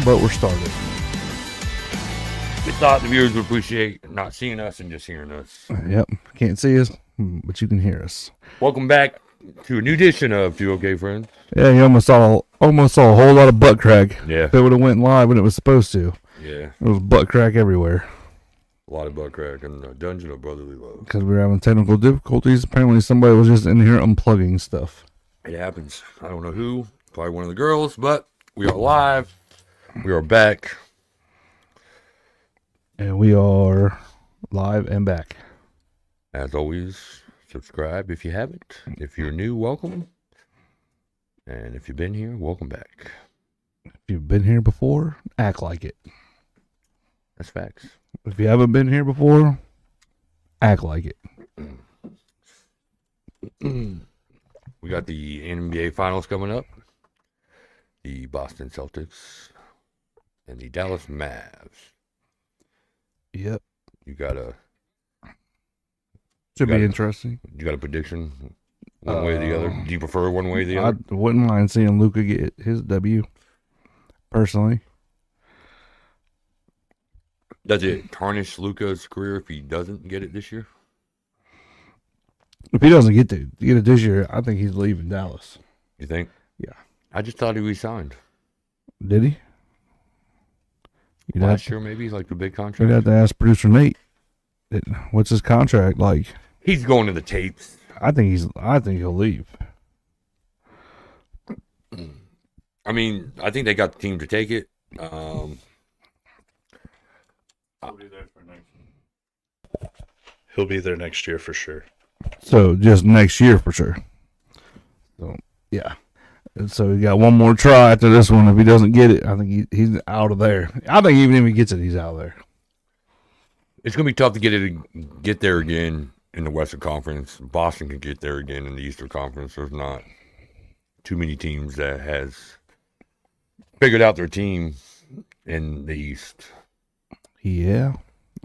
but we're started. We thought the viewers would appreciate not seeing us and just hearing us. Yep, can't see us, but you can hear us. Welcome back to a new edition of 2okfriends. Yeah, you almost saw a whole lot of butt crack. Yeah. If it would have went live when it was supposed to. Yeah. There was butt crack everywhere. A lot of butt crack in the Dungeon of Brotherly Love. Because we were having technical difficulties. Apparently somebody was just in here unplugging stuff. It happens. I don't know who. Probably one of the girls, but we are live. We are back. And we are live and back. As always, subscribe if you haven't. If you're new, welcome. And if you've been here, welcome back. If you've been here before, act like it. That's facts. If you haven't been here before, act like it. We got the NBA Finals coming up. The Boston Celtics and the Dallas Mavs. Yep. You got a... Should be interesting. You got a prediction? One way or the other? Do you prefer one way or the other? I wouldn't mind seeing Luka get his W, personally. Does it tarnish Luka's career if he doesn't get it this year? If he doesn't get it this year, I think he's leaving Dallas. You think? Yeah. I just thought he resigned. Did he? Last year, maybe? Like the big contract? You'd have to ask producer Nate. What's his contract like? He's going to the tapes. I think he'll leave. I mean, I think they got the team to take it. He'll be there for next year. He'll be there next year for sure. So just next year for sure. So yeah. And so he got one more try after this one. If he doesn't get it, I think he's out of there. I think even if he gets it, he's out of there. It's going to be tough to get there again in the Western Conference. Boston can get there again in the Eastern Conference. There's not too many teams that has figured out their team in the East. Yeah,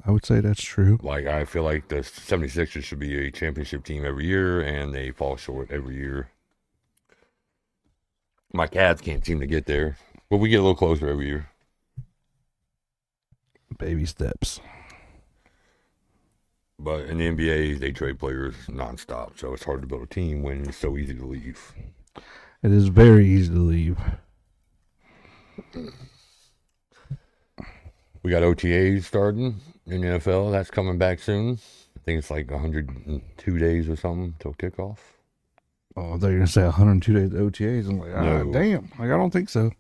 I would say that's true. Like, I feel like the 76ers should be a championship team every year, and they fall short every year. My Cavs can't seem to get there, but we get a little closer every year. Baby steps. But in the NBA, they trade players nonstop, so it's hard to build a team when it's so easy to leave. It is very easy to leave. We got OTAs starting in the NFL. That's coming back soon. I think it's like 102 days or something till kickoff. Oh, they're going to say 102 days OTAs. I'm like, No. Damn. Like, I don't think so.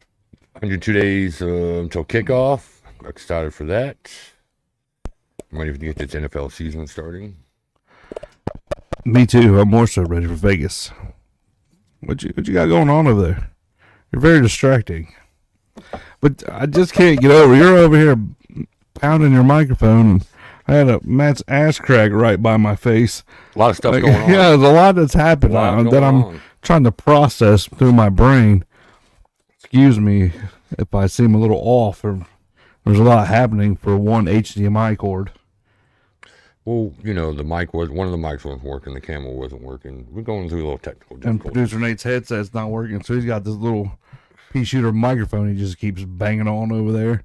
102 days until kickoff. Excited for that. I'm ready to get this NFL season starting. Me too. I'm more so ready for Vegas. What you got going on over there? You're very distracting. But I just can't get over. You're over here pounding your microphone, and I had a Matt's ass crack right by my face. A lot of stuff going on. Yeah, there's a lot that's happened that I'm trying to process through my brain. Excuse me if I seem a little off, or there's a lot happening for one HDMI cord. Well, you know, one of the mics wasn't working, the camera wasn't working. We're going through a little technical And difficulties. producer Nate's headset's not working, so he's got this little pea shooter microphone he just keeps banging on over there.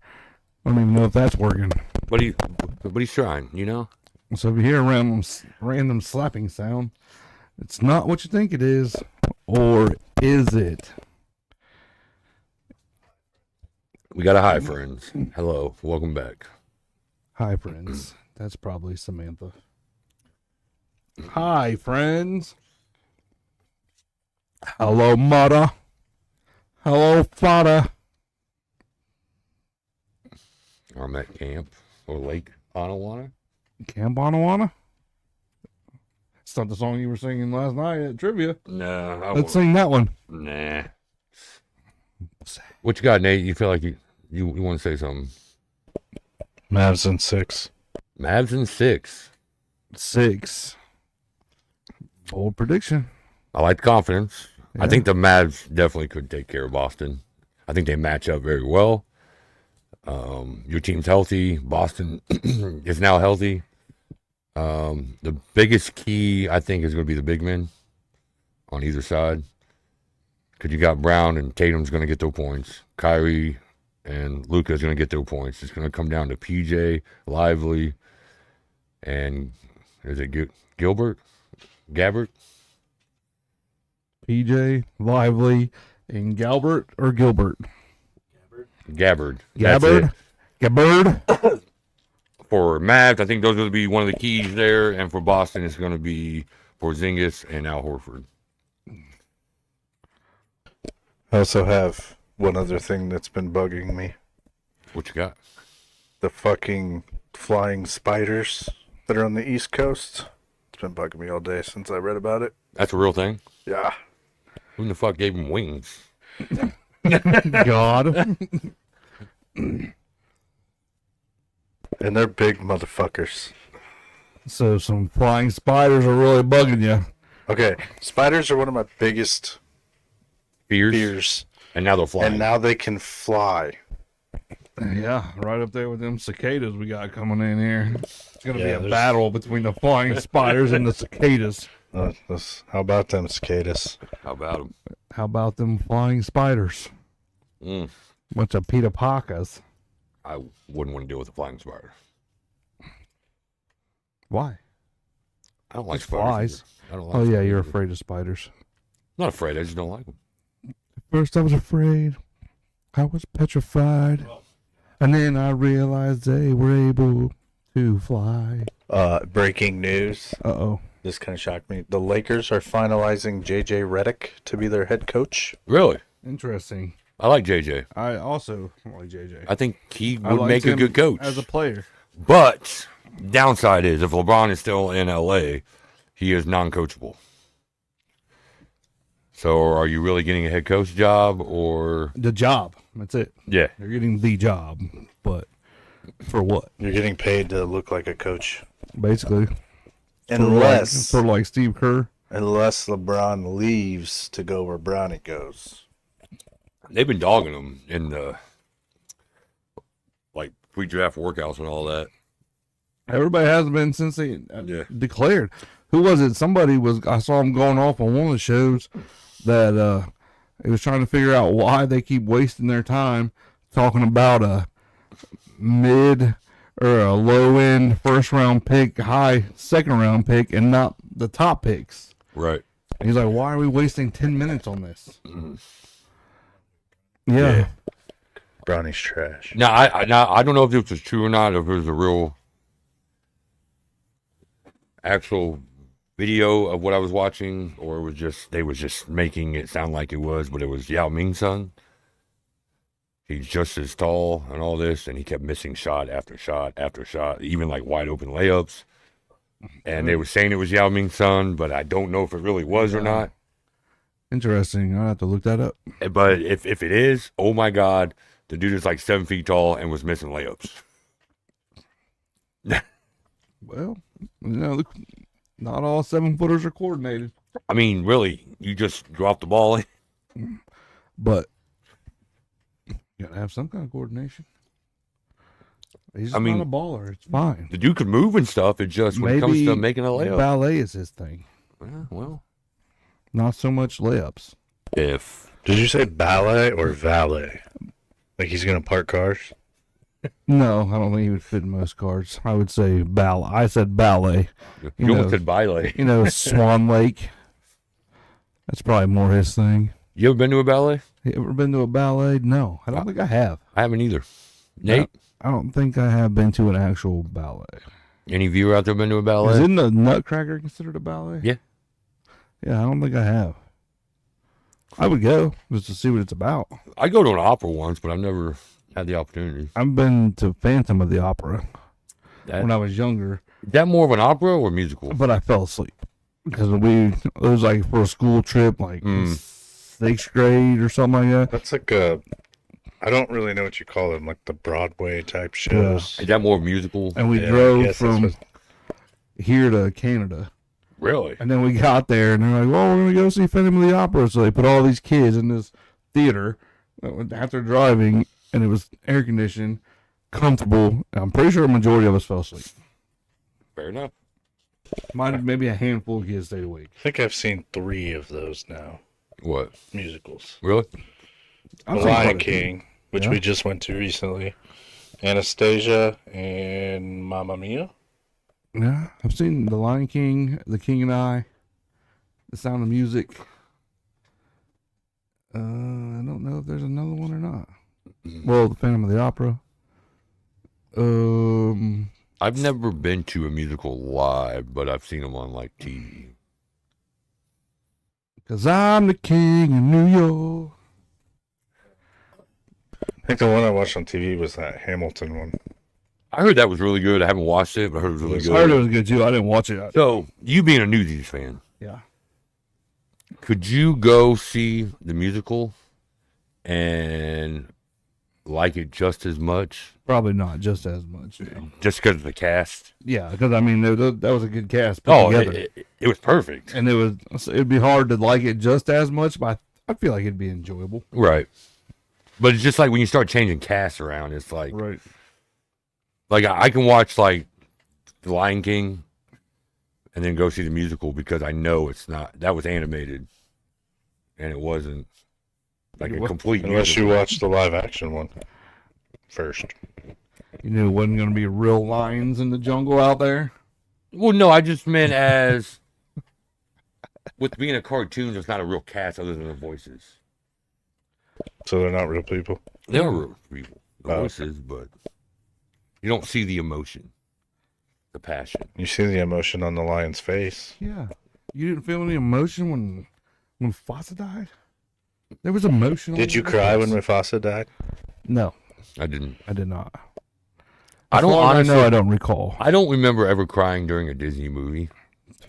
I don't even know if that's working. But he's trying, you know? So if you hear a random slapping sound, it's not what you think it is. Or is it? We got a hi, friends. Hello, welcome back. Hi, friends. That's probably Samantha. Hi, friends. Hello, mother. Hello, father. I'm at camp or Lake Onawana. Camp Onawana? It's not the song you were singing last night at trivia. No, Let's sing that one. Nah. What you got, Nate? You feel like you want to say something? Mavs in 6. Mavs in 6. 6. Bold prediction. I like the confidence. Yeah. I think the Mavs definitely could take care of Boston. I think they match up very well. Your team's healthy. Boston is now healthy. The biggest key, I think, is going to be the big men on either side. Because you got Brown and Tatum's going to get their points. Kyrie and Luca's going to get their points. It's going to come down to PJ, Lively, and is it Gilbert? Gabbert? PJ, Lively, and Galbert or Gilbert? Gabbard. That's Gabbard? it. Gabbard? For Mavs, I think those are going to be one of the keys there. And for Boston, it's going to be Porzingis and Al Horford. I also have one other thing that's been bugging me. What you got? The fucking flying spiders that are on the East Coast. It's been bugging me all day since I read about it. That's a real thing? Yeah. Who in the fuck gave him wings? God. And they're big motherfuckers. So some flying spiders are really bugging you. Okay, spiders are one of my biggest Fears? fears. And now they're flying. And now they can fly. Yeah, right up there with them cicadas we got coming in here. It's going to Yeah, be a there's- battle between the flying spiders and the cicadas. How about them cicadas? How about them? How about them flying spiders? Bunch of pita pacas. I wouldn't want to deal with a flying spider. Why? I don't like It's spiders. flies. Either. I don't like Oh, yeah, spiders you're either. afraid of spiders. I'm not afraid. I just don't like them. First I was afraid. I was petrified. And then I realized they were able to fly. Breaking news. Uh-oh. This kind of shocked me. The Lakers are finalizing JJ Redick to be their head coach. Really? Interesting. I like JJ. I also like JJ. I think he I would liked make a him good coach. as a player. But downside is if LeBron is still in LA, he is non-coachable. So are you really getting a head coach job or The job. That's it. yeah? You're getting the job. But for what? You're getting paid to look like a coach. Basically. Unless For like Steve Kerr. LeBron leaves to go where Bronny goes. They've been dogging him in the like pre-draft workouts and all that. Everybody has been since they Yeah. declared. Who was it? Somebody was. I saw him going off on one of the shows that he was trying to figure out why they keep wasting their time talking about a mid or a low end first round pick, high second round pick, and not the top picks. Right. And he's like, why are we wasting 10 minutes on this? Yeah. Bronny's trash. Now I don't know if this was true or not, if it was a real actual video of what I was watching, or it was just they was just making it sound like it was, but it was Yao Ming's son. He's just as tall and all this, and he kept missing shot after shot after shot, even like wide open layups. And they were saying it was Yao Ming's son, but I don't know if it really was or not. Interesting. I'll have to look that up. But if it is, oh my God, the dude is like 7 feet tall and was missing layups. Well, look, not all 7-footers are coordinated. I mean, really, you just drop the ball in. But you gotta have some kind of coordination. He's I mean, not a baller. It's fine. The dude could move and stuff. It just, when it comes to making a layup. Ballet is his thing. Yeah, well, Not so much layups. if. Did you say ballet or valet? Like he's gonna park cars? No, I don't think he would fit in most cards. I would say ballet. I said ballet. You know, almost said ballet. You know, Swan Lake. That's probably more his thing. You ever been to a ballet? You ever been to a ballet? No, I don't think I have. I haven't either. Nate, I don't think I have been to an actual ballet. any viewer out there been to a ballet? Isn't the Nutcracker considered a ballet? Yeah. Yeah, I don't think I have. I would go just to see what it's about. I go to an opera once, but I've never had the opportunity. I've been to Phantom of the Opera That, when I was younger, is that more of an opera or musical? but I fell asleep because it was like for a school trip, like 6th grade or something like that. That's like I don't really know what you call them, like the Broadway type Yeah. shows. Is that more musical? And we Yeah, I drove guess that's from what- here to Canada. Really? And then we got there, and they're like, well, we're going to go see Phantom of the Opera. So they put all these kids in this theater after driving, and it was air conditioned, comfortable. I'm pretty sure a majority of us fell asleep. Fair enough. Maybe a handful of kids stayed awake. I think I've seen 3 of those now. What? Musicals. Really? I've The seen Lion quite a few. King. which Yeah. we just went to recently. Anastasia and Mamma Mia. Yeah, I've seen The Lion King, The King and I, The Sound of Music. I don't know if there's another one or not. Well, The Phantom of the Opera. I've never been to a musical live, but I've seen them on like TV. 'Cause I'm the king of New York. I think the one I watched on TV was that Hamilton one. I heard that was really good. I haven't watched it, but I heard it was really Yes, good. I heard it was good too. I didn't watch it. So, you being a Newsies fan, Yeah. could you go see the musical and like it just as much, Probably not just as much. just because of the cast? Yeah, because I mean that was a good cast put Oh, together, it was perfect. and it'd be hard to like it just as much, but I feel like it'd be enjoyable. Right. But it's just like when you start changing casts around, it's like, Right. like I can watch like The Lion King and then go see the musical because I know it's not, that was animated and it wasn't like a complete Unless you musical. watch the live action one first. You knew it wasn't going to be real lions in the jungle out there. Well, no, I just meant as with being a cartoon, there's not a real cast other than the voices. So they're not real people. There are real people, the Oh, voices, but you don't see the emotion, the passion. You see the emotion on the lion's face. Yeah. You didn't feel any emotion when Mufasa died? There was emotion. Did you cry when Mufasa died? No, I didn't. I did not. I don't As far as honestly. I know, I don't recall. I don't remember ever crying during a Disney movie.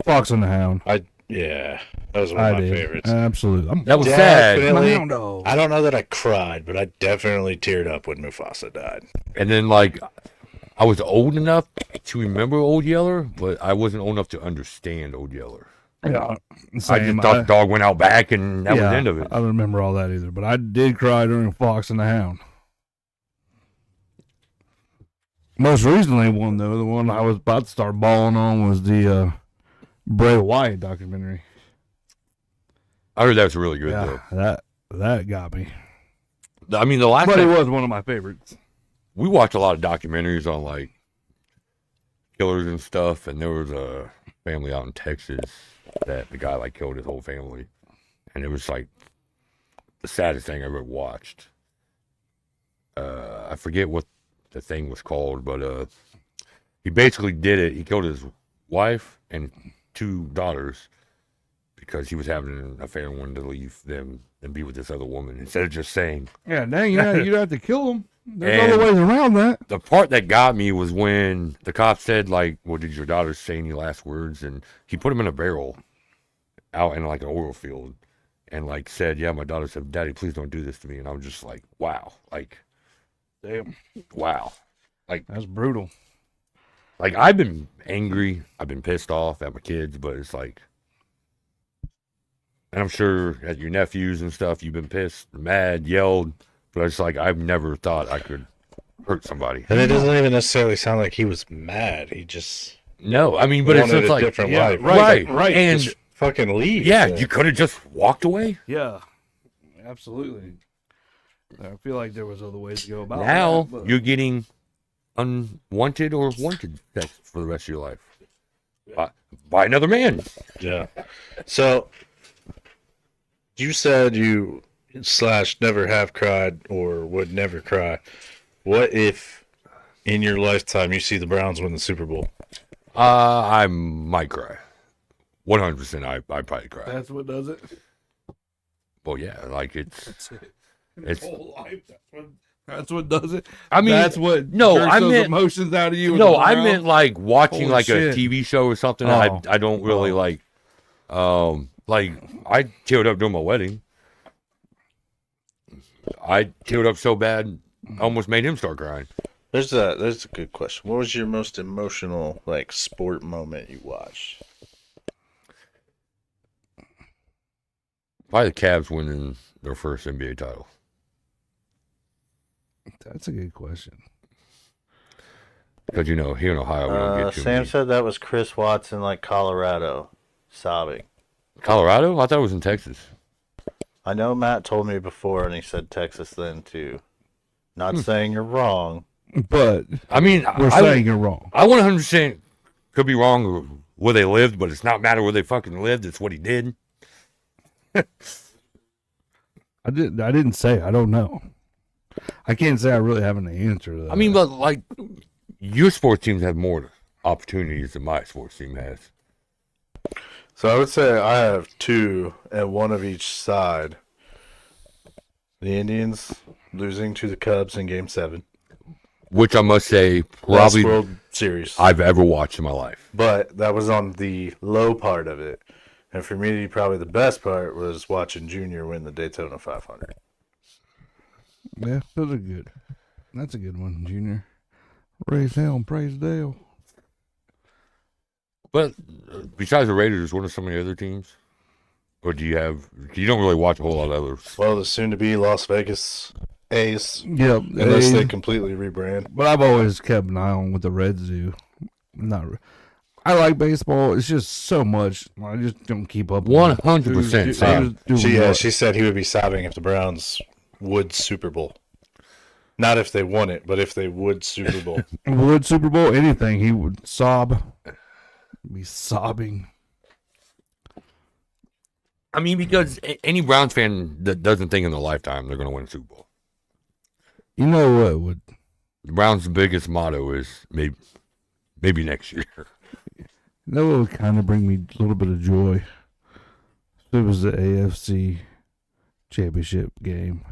Fox and the Hound. Yeah, that was one I of my did. favorites. Absolutely. That was sad. Definitely. Moundo. I don't know that I cried, but I definitely teared up when Mufasa died. And then like, I was old enough to remember Old Yeller, but I wasn't old enough to understand Old Yeller. Yeah, I same. just thought the dog went out back, and that was the end of it. I don't remember all that either, but I did cry during Fox and the Hound. Most recently one though, the one I was about to start bawling on was the Bray Wyatt documentary. I heard that was really good Yeah, that got me. though. I mean, the last But it time was one of my favorites. we watched a lot of documentaries on like killers and stuff, and there was a family out in Texas that the guy like killed his whole family, and it was like the saddest thing I ever watched. I forget what the thing was called, but he basically did it. He killed his wife and 2 daughters because he was having an affair and wanted to leave them and be with this other woman instead of just saying. Yeah, dang, you'd have to kill him. There's And- other ways around that. The part that got me was when the cop said, like, well, did your daughters say any last words? And he put them in a barrel out in like an oil field and like said, yeah, my daughter said, Daddy, please don't do this to me. And I was just like, wow, like, Damn, wow. that's brutal. Like, I've been angry. I've been pissed off at my kids, but it's like, and I'm sure at your nephews and stuff, you've been pissed, mad, yelled, but it's like, I've never thought I could hurt somebody. And it doesn't even necessarily sound like he was mad. He just No, I mean, but it's wanted just a like, different yeah, life. right. And Just fucking leave. yeah, you could have just walked away. Yeah, absolutely. I feel like there was other ways to go about Now that, but- you're getting unwanted or wanted sex for the rest of your life by another man. Yeah. So you said you / never have cried or would never cry. What if in your lifetime you see the Browns win the Super Bowl? I might cry. 100%. I probably cry. That's what does it. Well, yeah, like it's. It's. Whole life. That's what does it. I mean, that's what. no, jerks I those meant- emotions out of you. with no, the I Browns. meant like watching Holy like shit. a TV show or something. Oh. I don't really Oh. like. Like I teared up during my wedding. I teared up so bad, I almost made him start crying. There's a good question. What was your most emotional like sport moment you watched? Probably the Cavs winning their first NBA title. That's a good question. Because, you know, here in Ohio, we don't get too Sam many. said that was Chris Watson, like Colorado, sobbing. Colorado? I thought it was in Texas. I know Matt told me before, and he said Texas then too. Not saying you're wrong. But I mean, we're saying you're wrong. I 100% could be wrong where they lived, but it's not matter where they fucking lived. It's what he did. I didn't say. I don't know. I can't say I really have an answer to that. I mean, but like your sports teams have more opportunities than my sports team has. So I would say I have two and one of each side. The Indians losing to the Cubs in Game 7. Which I must say, Last probably World Series. I've ever watched in my life. But that was on the low part of it. And for me, probably the best part was watching Junior win the Daytona 500. yeah, those are good. That's a good one, Junior. Raise hell and praise Dale. But besides the Raiders, what are some of the other teams? Or do you don't really watch a whole lot of others? Well, the soon-to-be Las Vegas A's. Yep. Unless they completely rebrand. But I've always kept an eye on what the Reds do. I like baseball. It's just so much. I just don't keep up. 100%, Sam. She said he would be sobbing if the Browns would Super Bowl. Not if they won it, but if they would Super Bowl. Would Super Bowl, anything, he would sob. Be sobbing. I mean, because any Browns fan that doesn't think in their lifetime they're going to win a Super Bowl. You know what would? The Browns' biggest motto is maybe next year. You know what would kind of bring me a little bit of joy? It was the AFC Championship game.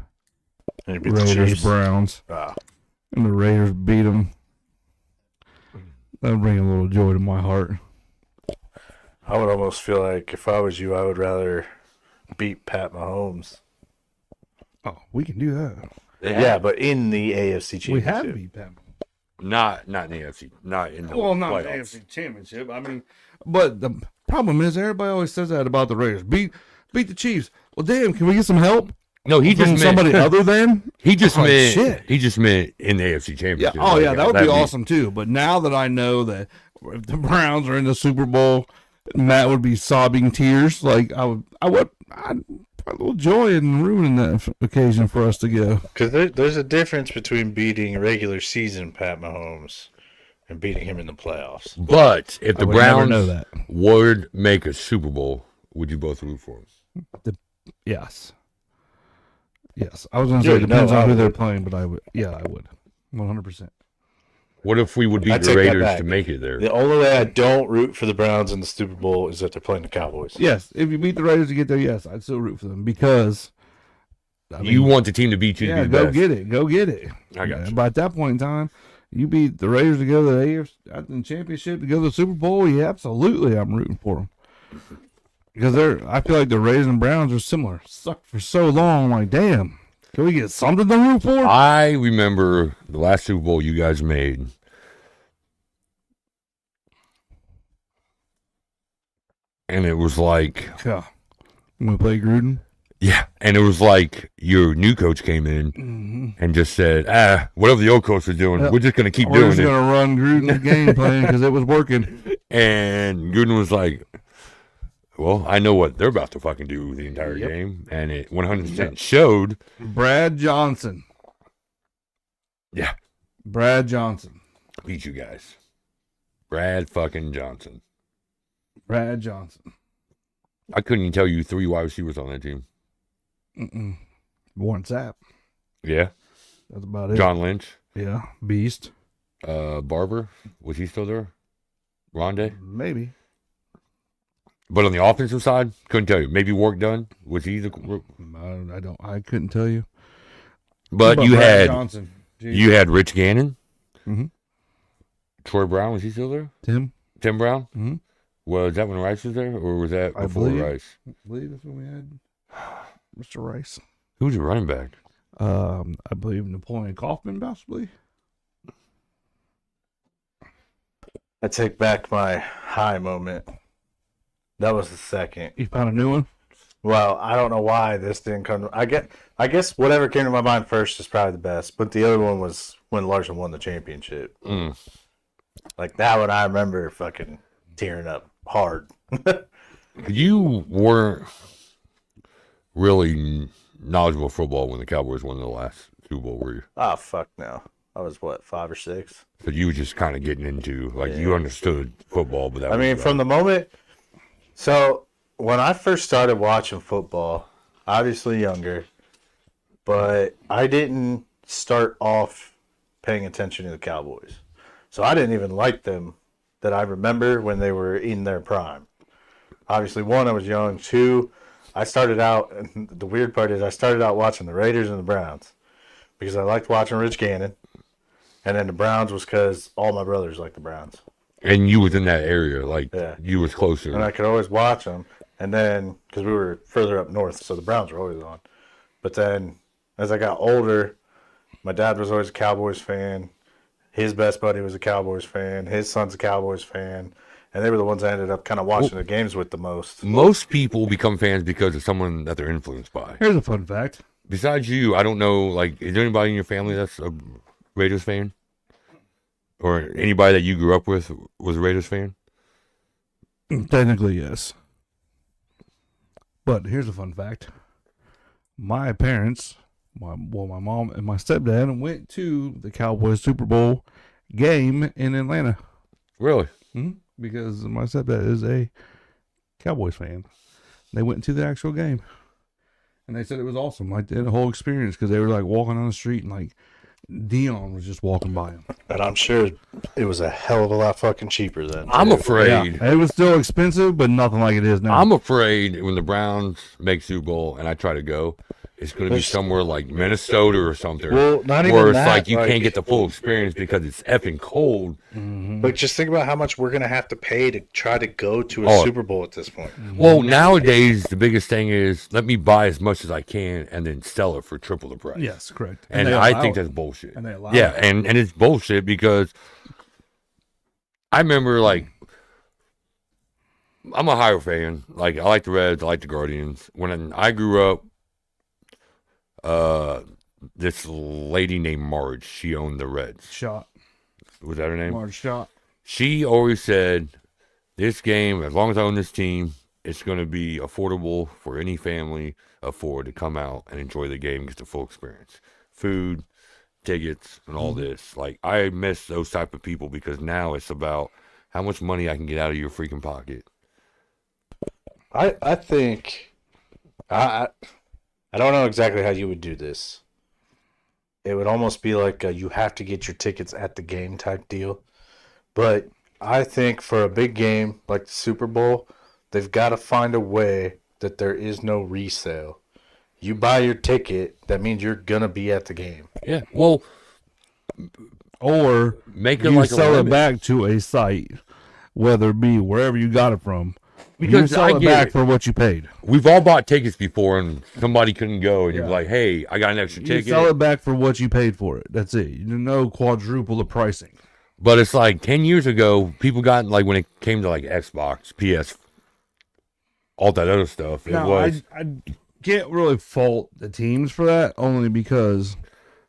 And you beat the Raiders, Chiefs. Browns. Ah. And the Raiders beat them. That would bring a little joy to my heart. I would almost feel like if I was you, I would rather beat Pat Mahomes. Oh, we can do that. Yeah, but in the AFC Championship. We have beat Pat. Not in the AFC. Not in the Well, not the playoffs. AFC Championship. I mean, but the problem is everybody always says that about the Raiders. Beat the Chiefs. Well, damn, can we get some help? No, he From just somebody meant, other than? He just Oh, meant shit. he just meant in the AFC Yeah. Championship. Oh, yeah, that would be that'd awesome too. But now that I know that if the Browns are in the Super Bowl, Matt would be sobbing tears. Like I'd put a little joy in ruining that occasion for us to go. Because there's a difference between beating regular season Pat Mahomes and beating him in the playoffs. But if the I would never Browns know that. would make a Super Bowl, would you both root for them? Yes. Yes. I was going to say Yeah, it depends no, on I who they're would. playing, but I would. Yeah, I would. 100%. What if we would I beat the take that Raiders back. to make it there? The only way I don't root for the Browns in the Super Bowl is if they're playing the Cowboys. Yes. If you beat the Raiders to get there, yes, I'd still root for them because. I You want the team to beat you to yeah, be the go best. get it. Go get it. I got you. But at that point in time, you beat the Raiders to go to the AFC Championship to go to the Super Bowl. Yeah, absolutely, I'm rooting for them because I feel like the Raiders and Browns are similar. Sucked for so long. I'm like, damn, can we get something to root for? I remember the last Super Bowl you guys made. And it was like, Yeah. When we play Gruden. yeah. And it was like your new coach came in and just said, whatever the old coach was doing, Yep. we're just going to keep We're doing just it. going to run Gruden's game plan because it was working. And Gruden was like, well, I know what they're about to fucking do the entire Yep. game. And it 100% showed. Brad Johnson. Yeah. Brad Johnson. Beat you guys. Brad fucking Johnson. Brad Johnson. I couldn't even tell you 3 wide receivers on that team. Warren Sapp. Yeah. That's about it. John Lynch. Yeah. Beast. Barber. Was he still there? Rondé. Maybe. But on the offensive side, couldn't tell you. Maybe Work done. Was he the? I couldn't tell you. But What you about Brad had Johnson. Jeez. you had Rich Gannon. Mhm. Troy Brown, was he still there? Tim. Tim Brown. Mhm. Was that when Rice was there, or was that I before believe. Rice? I believe that's when we had Mr. Rice. Who was your running back? I believe Napoleon Kaufman, possibly. I take back my high moment. That was the second. You found a new one? Well, I don't know why this didn't come. I guess whatever came to my mind first is probably the best. But the other one was when Larson won the championship. Mm. Like that one, I remember fucking tearing up hard. You weren't really knowledgeable of football when the Cowboys won the last Super Bowl, were you? Oh, fuck no. I was, what, 5 or 6? So you were just kind of getting into, like, Yeah. you understood football, but that I was mean, about from it. the moment. So, when I first started watching football, obviously younger, but I didn't start off paying attention to the Cowboys. So, I didn't even like them that I remember when they were in their prime. Obviously, one, I was young. Two, I started out, and the weird part is I started out watching the Raiders and the Browns because I liked watching Rich Gannon. And then the Browns was because all my brothers liked the Browns. And you was in that area, like, Yeah. you was closer. And I could always watch them. And then, because we were further up north, so the Browns were always on. But then, as I got older, my dad was always a Cowboys fan. His best buddy was a Cowboys fan. His son's a Cowboys fan. And they were the ones I ended up kind of watching the games with the most. Most people become fans because of someone that they're influenced by. Here's a fun fact. Besides you, I don't know, like, is there anybody in your family that's a Raiders fan? Or anybody that you grew up with was a Raiders fan? Technically, yes. But here's a fun fact. My parents, my mom and my stepdad went to the Cowboys Super Bowl game in Atlanta. Really? Because my stepdad is a Cowboys fan. They went to the actual game. And they said it was awesome. Like, they had a whole experience because they were, like, walking on the street and, like, Dion was just walking by them. And I'm sure it was a hell of a lot fucking cheaper then. I'm too. afraid. Yeah, it was still expensive, but nothing like it is now. I'm afraid when the Browns make Super Bowl and I try to go, it's going to be There's- somewhere like Minnesota or something. Well, not even where it's that, like you like- can't get the full experience because it's effing cold. But just think about how much we're gonna have to pay to try to go to a Oh. Super Bowl at this point. Well, nowadays, the biggest thing is let me buy as much as I can and then sell it for triple the price. Yes, correct. And they I allow think it. that's bullshit. And they allow yeah, it. and it's bullshit because I remember, like, I'm a Ohio fan. Like, I like the Reds, I like the Guardians. When I grew up, this lady named Marge, she owned the Reds. Shot. Was that her name? Large shot. She always said, this game, as long as I own this team, it's going to be affordable for any family afford to come out and enjoy the game, get the full experience. Food, tickets, and all this. Like, I miss those type of people because now it's about how much money I can get out of your freaking pocket. I think I don't know exactly how you would do this. It would almost be like you have to get your tickets at the game type deal. But I think for a big game like the Super Bowl, they've got to find a way that there is no resale. You buy your ticket, that means you're going to be at the game. Yeah. Well, Or make it you like sell a it limit. back to a site, whether it be wherever you got it from. Because you sell I it get back it. for what you paid. We've all bought tickets before and somebody couldn't go and you're Yeah. like, hey, I got an extra You ticket. sell it back for what you paid for it. That's it. You know, quadruple the pricing. But it's like 10 years ago, people got, like, when it came to like Xbox, PS, all that other stuff, it Now, was, I can't really fault the teams for that, only because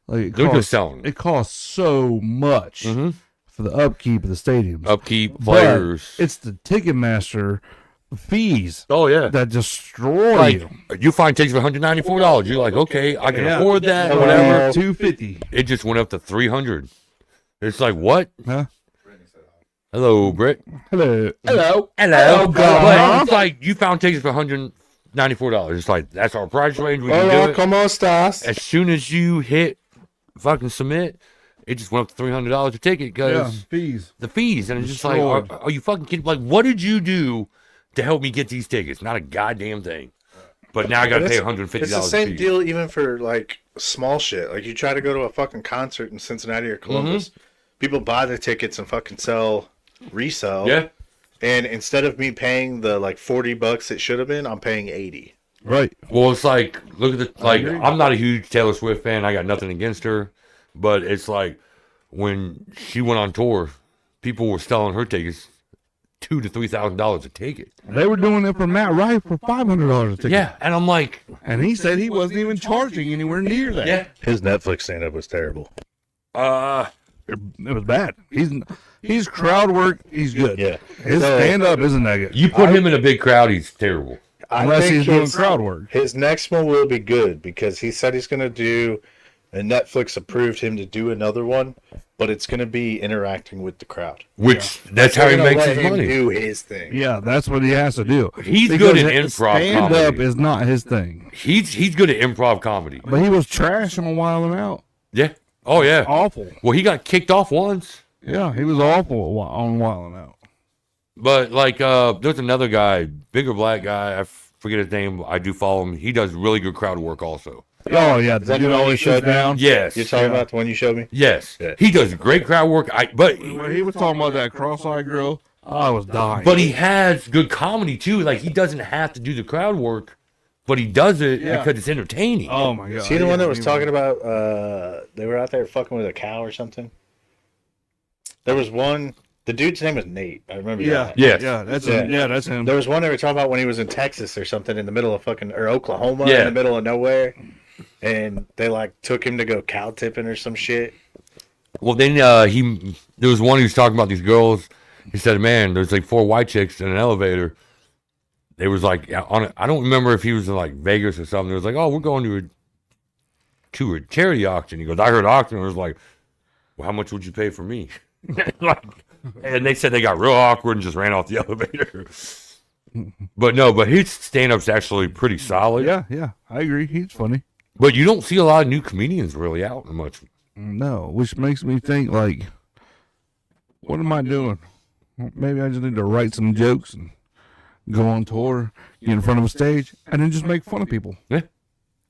like they're just selling. it costs so much Mhm. for the upkeep of the stadiums. Upkeep, But players. it's the Ticketmaster fees Oh, yeah. that destroy Like, you. you find tickets for $194. You're like, okay, I can Yeah. afford that, Oh, whatever. $250. It just went up to 300. It's like, what? Huh? Hello, Britt. Hello. Hello. Hello, But God. it's like, you found tickets for $194. It's like, that's our price range. We can do Hola, it. ¿cómo estás? As soon as you hit fucking submit, it just went up to $300 a ticket Yeah, because fees. the fees. And it's just like, Destroyed. are you fucking kidding? Like, what did you do to help me get these tickets? Not a goddamn thing. But now I got to pay $150. It's the same fee. deal even for like small shit. Like you try to go to a fucking concert in Cincinnati or Columbus, people buy the tickets and fucking resell. Yeah. And instead of me paying the like $40 it should have been, I'm paying 80. Right. Well, it's like, look at the, like, agree. I'm not a huge Taylor Swift fan. I got nothing against her. But it's like, when she went on tour, people were selling her tickets $2,000 to $3,000 a ticket. They were doing it for Matt Wright for $500 a ticket. Yeah. And I'm like, And he said he wasn't even charging anywhere near that. yeah. His Netflix stand up was terrible. It was bad. He's crowd work. He's good. Yeah. His So- stand up isn't that good. You put him in a big crowd, he's terrible. I Unless think he's doing his- crowd work. His next one will be good because he said he's going to do and Netflix approved him to do another one, but it's going to be interacting with the crowd. Which that's how They're he gonna makes let his him money. do his thing. Yeah, that's what he has to do. He's Because good at improv stand up comedy. is not his thing. He's good at improv comedy. But he was trashing a while out. Yeah. Oh yeah. Awful. Well, he got kicked off once. Yeah, he was awful on Wild Out. But like, there's another guy, bigger black guy. I forget his name. I do follow him. He does really good crowd work also. Oh yeah, Is that the dude the one you always showed sits me? down. Yes. You're talking about the one you showed me? Yes. Yeah. He does great crowd work. When he was talking about that cross-eyed girl, I was dying. But he has good comedy too. Like he doesn't have to do the crowd work, but he does it Yeah. because it's entertaining. Oh my god! See the one that was he talking about they were out there fucking with a cow or something? There was one, the dude's name was Nate. I remember Yeah, that. Yes. yeah, that's Yeah. him. Yeah, that's him. There was one they were talking about when he was in Texas or something in the middle of fucking, or Oklahoma Yeah. in the middle of nowhere. And they like took him to go cow tipping or some shit. Well, then there was one he was talking about these girls. He said, "Man, there's like 4 white chicks in an elevator." They was like I don't remember if he was in like Vegas or something. It was like, "Oh, we're going to a charity auction." He goes, "I heard auction." I was like, "Well, how much would you pay for me?" Like, and they said they got real awkward and just ran off the elevator. But his stand-up's actually pretty solid. Yeah, I agree. He's funny. But you don't see a lot of new comedians really out much. No, which makes me think like, what am I doing? Maybe I just need to write some jokes and go on tour, get in front of a stage, and then just make fun of people. Yeah.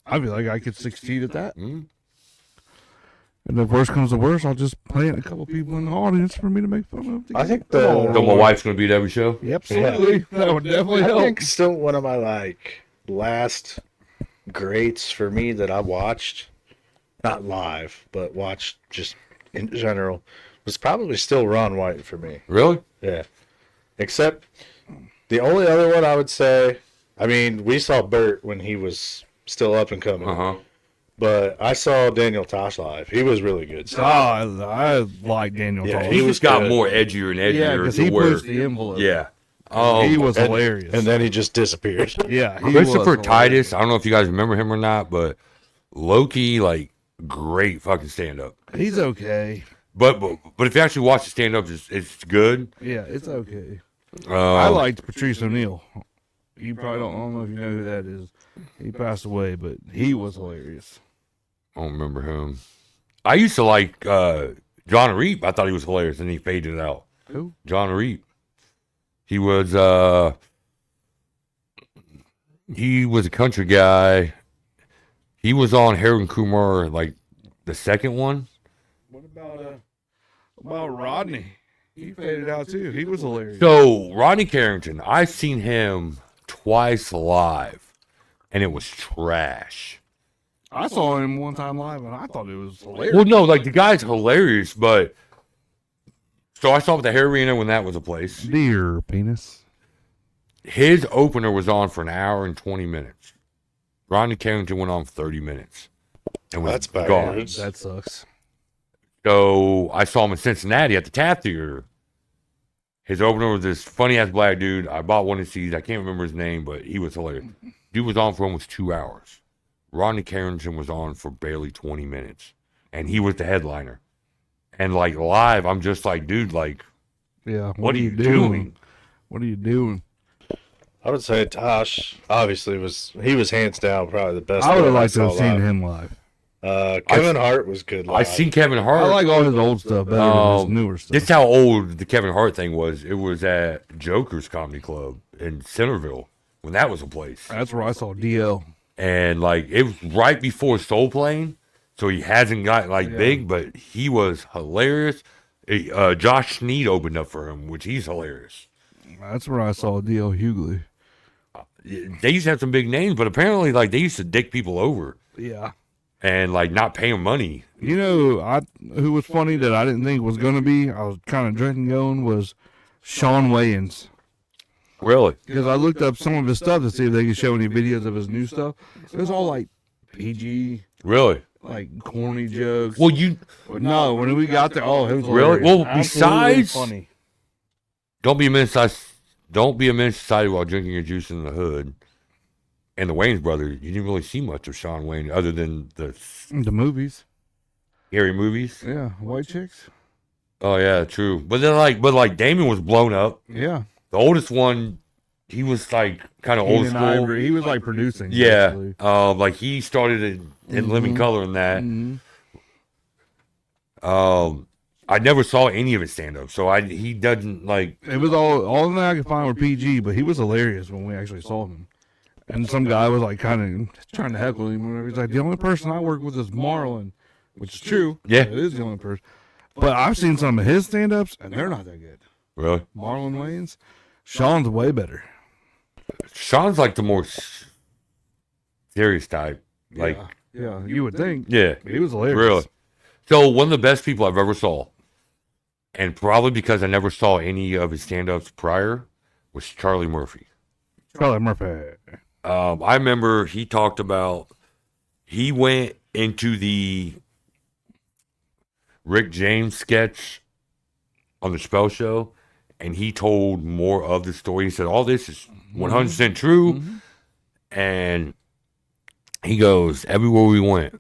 I feel like I could succeed at that. Mm. And if worst comes to worst, I'll just plant a couple people in the audience for me to make fun of. I think So my wife's gonna be at every show. Yep, absolutely. That would definitely I help. think still one of my like last greats for me that I watched, not live, but watched just in general, was probably still Ron White for me. Really? Yeah. Except the only other one I would say, I mean, we saw Bert when he was still up and coming, Uh-huh. but I saw Daniel Tosh live. He was really good. Oh, I like Daniel Yeah, Tosh. he He was just got good. more edgier and edgier. Yeah, because to he where, pushed the envelope. Yeah. He was and- hilarious. And then he just disappeared. yeah, he Christopher was Titus. I don't know if you guys remember him or not, but Loki, like, great fucking stand-up. He's okay. But if you actually watch the stand-up, it's good. Yeah, it's okay. I Um, liked Patrice O'Neill. You probably don't. I don't know if you know who that is. He passed away, but he was hilarious. I don't remember him. I used to like John Reap. I thought he was hilarious, and he faded out. Who? John Reap. He was a country guy. He was on Harold and Kumar, like the second one. What about Rodney? He faded out too. He was hilarious. So Rodney Carrington, I've seen him twice live, and it was trash. I saw him one time live, and I thought it was hilarious. Well, no, like the guy's hilarious, but so I saw him at the Hair Arena when that was a place. Dear penis. His opener was on for an hour and 20 minutes. Rodney Carrington went on for 30 minutes and was That's gone. backwards. That sucks. So I saw him in Cincinnati at the Taft Theater. His opener was this funny ass black dude. I bought one of his seats. I can't remember his name, but he was hilarious. Dude was on for almost 2 hours. Rodney Carrington was on for barely 20 minutes, and he was the headliner. And like live, I'm just like, dude, like, Yeah. what are you doing? What are you doing? I would say Tosh obviously was hands down probably the best. I would have one liked to have saw seen live. him live. Kevin Hart was good live. I seen Kevin Hart. I like all his old stuff better than his newer stuff. This is how old the Kevin Hart thing was. It was at Joker's Comedy Club in Centerville when that was a place. That's where I saw DL. And like it was right before Soul Plane, so he hasn't got like Yeah. big, but he was hilarious. Josh Sneed opened up for him, which he's hilarious. That's where I saw DL Hughley. They used to have some big names, but apparently like they used to dick people over Yeah. and like not pay them money. You know, who was funny that I didn't think was going to be, I was kind of dreading going, was Sean Wayans. Really? Because I looked up some of his stuff to see if they could show any videos of his new stuff. It was all like PG, Really? like corny jokes. Well, you But no, when we got there, oh, it was Really? hilarious. Well, Absolutely besides- funny. don't be a menace. Don't be a menace to society while drinking your juice in the hood. And the Wayans brothers, you didn't really see much of Sean Wayne other than The movies. scary movies. Yeah, white chicks. Oh yeah, true. But then like Damon was blown up. Yeah, The oldest one, he was like kind of old Keenan school. Ivory. He was like producing. Yeah. basically. Like he started in Living Color and that. Mhm. I never saw any of his stand up, so he doesn't like. It was all that I could find were PG, but he was hilarious when we actually saw him. And some guy was like kind of trying to heckle him. Whatever. He's like, the only person I work with is Marlon, which is true. Yeah. It is the only person. But I've seen some of his stand ups, and they're not that good. Really? Marlon Wayans, Sean's way better. Sean's like the more serious type. Like, yeah, you would think. yeah, He was hilarious. really. So one of the best people I've ever saw, and probably because I never saw any of his stand-ups prior, was Charlie Murphy. Charlie Murphy. I remember he talked about he went into the Rick James sketch on the Spell Show, and he told more of the story. He said, all this is 100% true. And he goes, everywhere we went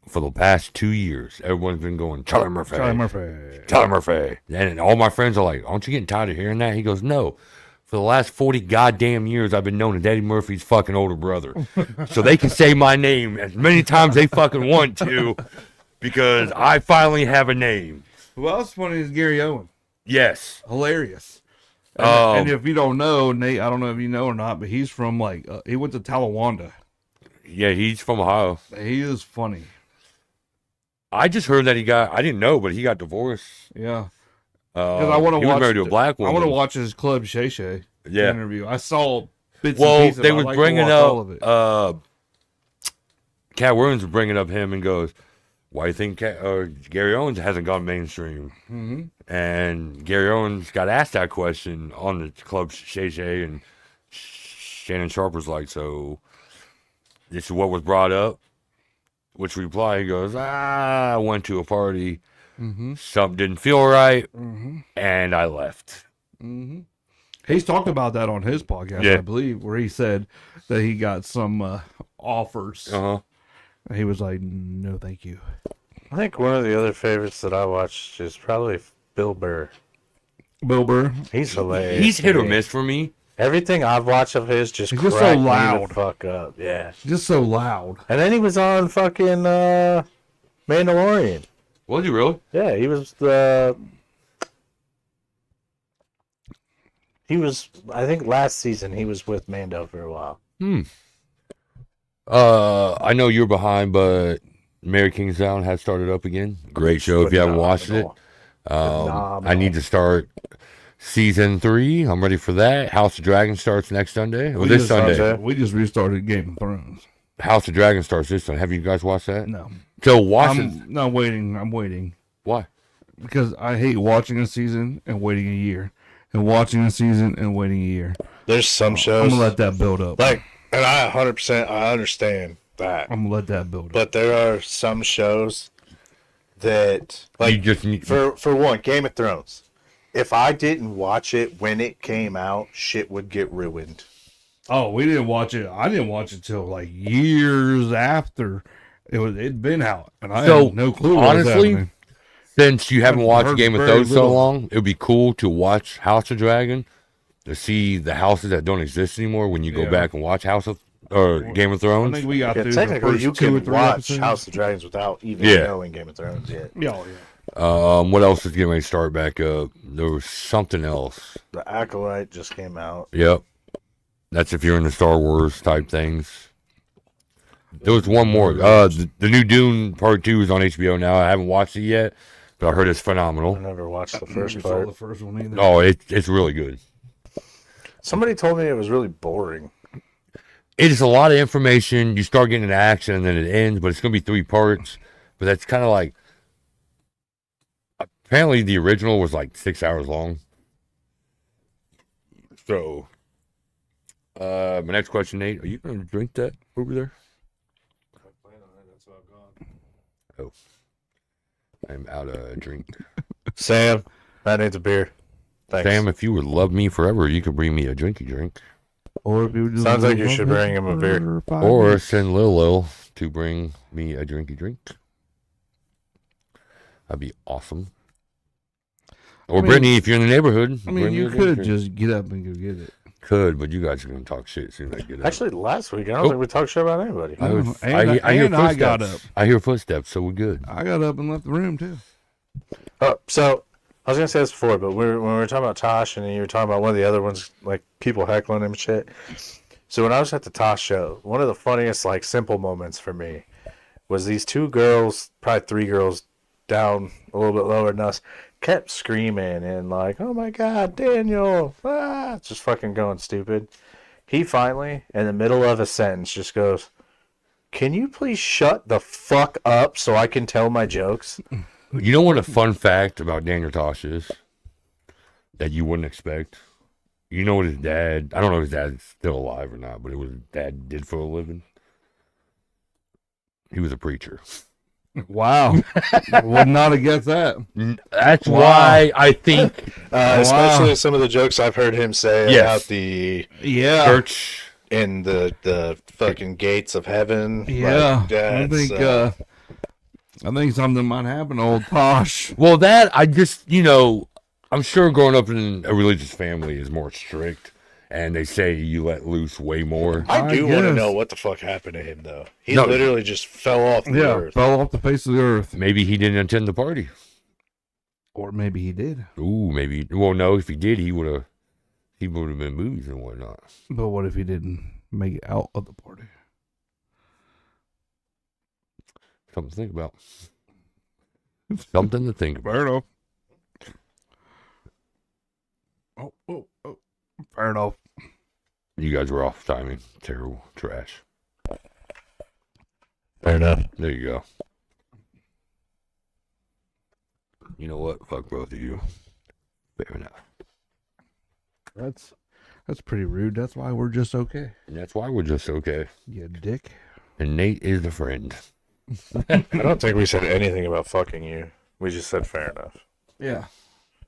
for the past 2 years, everyone's been going, Charlie Murphy. Charlie Murphy. Charlie Murphy. And all my friends are like, aren't you getting tired of hearing that? He goes, no. For the last 40 goddamn years, I've been known as Eddie Murphy's fucking older brother. So they can say my name as many times they fucking want to because I finally have a name. Who else funny is Gary Owen? Yes. Hilarious. And if you don't know, Nate, I don't know if you know or not, but he's from he went to Talawanda. Yeah, he's from Ohio. He is funny. I just heard that I didn't know, but he got divorced. Yeah. Because I want to he was watch. married to a black woman. I want to watch his Club Shay Shay interview. I saw bits and Well, pieces. they I was like to bringing watch all of it. up, Cat Williams was bringing up him and goes, why do you think Gary Owens hasn't gone mainstream? Mm-hmm. And Gary Owens got asked that question on the Club Shay Shay, and Shannon Sharp was like, so this is what was brought up? Which reply, he goes, I went to a party, something didn't feel right, and I left. Mm-hmm. He's talked about that on his podcast, I believe, where he said that he got some offers. Uh-huh. And he was like, no, thank you. I think one of the other favorites that I watched is probably Bill Burr. Bill Burr. He's hilarious. He's hit or miss for me. Everything I've watched of his just He's cracked just so me loud. the fuck up. Yeah. Just so loud. And then he was on fucking Mandalorian. Was he really? Yeah, he was I think last season he was with Mando for a while. I know you're behind, but Mary Kingstown has started up again. Great show if you haven't watched it. I need to start season 3. I'm ready for that. House of Dragon starts next Sunday. Or this Sunday. We just restarted Game of Thrones. House of Dragon starts this Sunday. Have you guys watched that? No. So watch it. I'm waiting. I'm waiting. Why? Because I hate watching a season and waiting a year. And watching a season and waiting a year. There's some shows. I'm going to let that build up. And I 100% I understand that. I'm going to let that build up. But there are some shows that, You just need, for one, Game of Thrones. If I didn't watch it when it came out, shit would get ruined. Oh, we didn't watch it. I didn't watch it till like years after it'd been out, and I had no clue. Honestly, since you haven't watched Game of Thrones so little. long, it would be cool to watch House of Dragon to see the houses that don't exist anymore when you go back and watch Game of I Thrones. think we got through the Technically, first you 2 or can 3 watch episodes. House of Dragons without even knowing Game of Thrones yet. Yeah, yeah. What else is getting ready to start back up? There was something else. The Acolyte just came out. Yep. That's if you're into Star Wars type things. There was one more. The new Dune Part 2 is on HBO now. I haven't watched it yet, but I heard it's phenomenal. I never watched the first Never saw part. the first one either. Oh, it's really good. Somebody told me it was really boring. It is a lot of information. You start getting into action and then it ends, but it's going to be 3 parts. But that's kind of like, apparently the original was like 6 hours long. So, my next question, Nate, are you going to drink that over there? Oh, I'm out of drink. Sam, that needs a beer. Thanks. Sam, if you would love me forever, you could bring me a drinky drink. Or if you just Sounds like you should bring him a beer. Or send Lil to bring me a drinky drink. That'd be awesome. Or I mean- Brittany, if you're in the neighborhood. I mean, bring you your could drink. just get up and go get it. Could, but you guys are gonna talk shit as soon as I get up. Actually, last week I don't Oh. think we talked shit about anybody. I, was, And I hear and I footsteps. got up. I hear footsteps, so we're good. I got up and left the room too. Oh, so I was gonna say this before, but when we were talking about Tosh and you were talking about one of the other ones, like people heckling him and shit. So when I was at the Tosh show, one of the funniest, like, simple moments for me was these two girls, probably three girls down a little bit lower than us, kept screaming and like, "Oh my God, Daniel!" Just fucking going stupid. He finally, in the middle of a sentence, just goes, "Can you please shut the fuck up so I can tell my jokes?" You know what a fun fact about Daniel Tosh is that you wouldn't expect? You know what his dad, I don't know if his dad's still alive or not, but it was his dad did for a living. He was a preacher. Wow. Would not have guessed that. That's Wow. why I think Especially some of the jokes I've heard him say Yes. about the Yeah. church, in the fucking gates of heaven. Yeah. Like, I think something might happen to old Tosh. well, that I just, I'm sure growing up in a religious family is more strict, and they say you let loose way more. I do want to guess. know what the fuck happened to him though. He No. literally just fell off the Yeah. earth. Fell off the face of the earth. Maybe he didn't attend the party. Or maybe he did. Ooh, maybe. Well, no, if he did, he would have been movies and whatnot. But what if he didn't make it out of the party? Something to think about. Something to think about. Fair enough. Oh. Fair enough. You guys were off timing. Terrible. Trash. Fair enough. There you go. You know what? Fuck both of you. Fair enough. That's pretty rude. That's why we're just okay. And that's why we're just okay. You dick. And Nate is a friend. I don't think we said anything about fucking you. We just said fair enough. Yeah.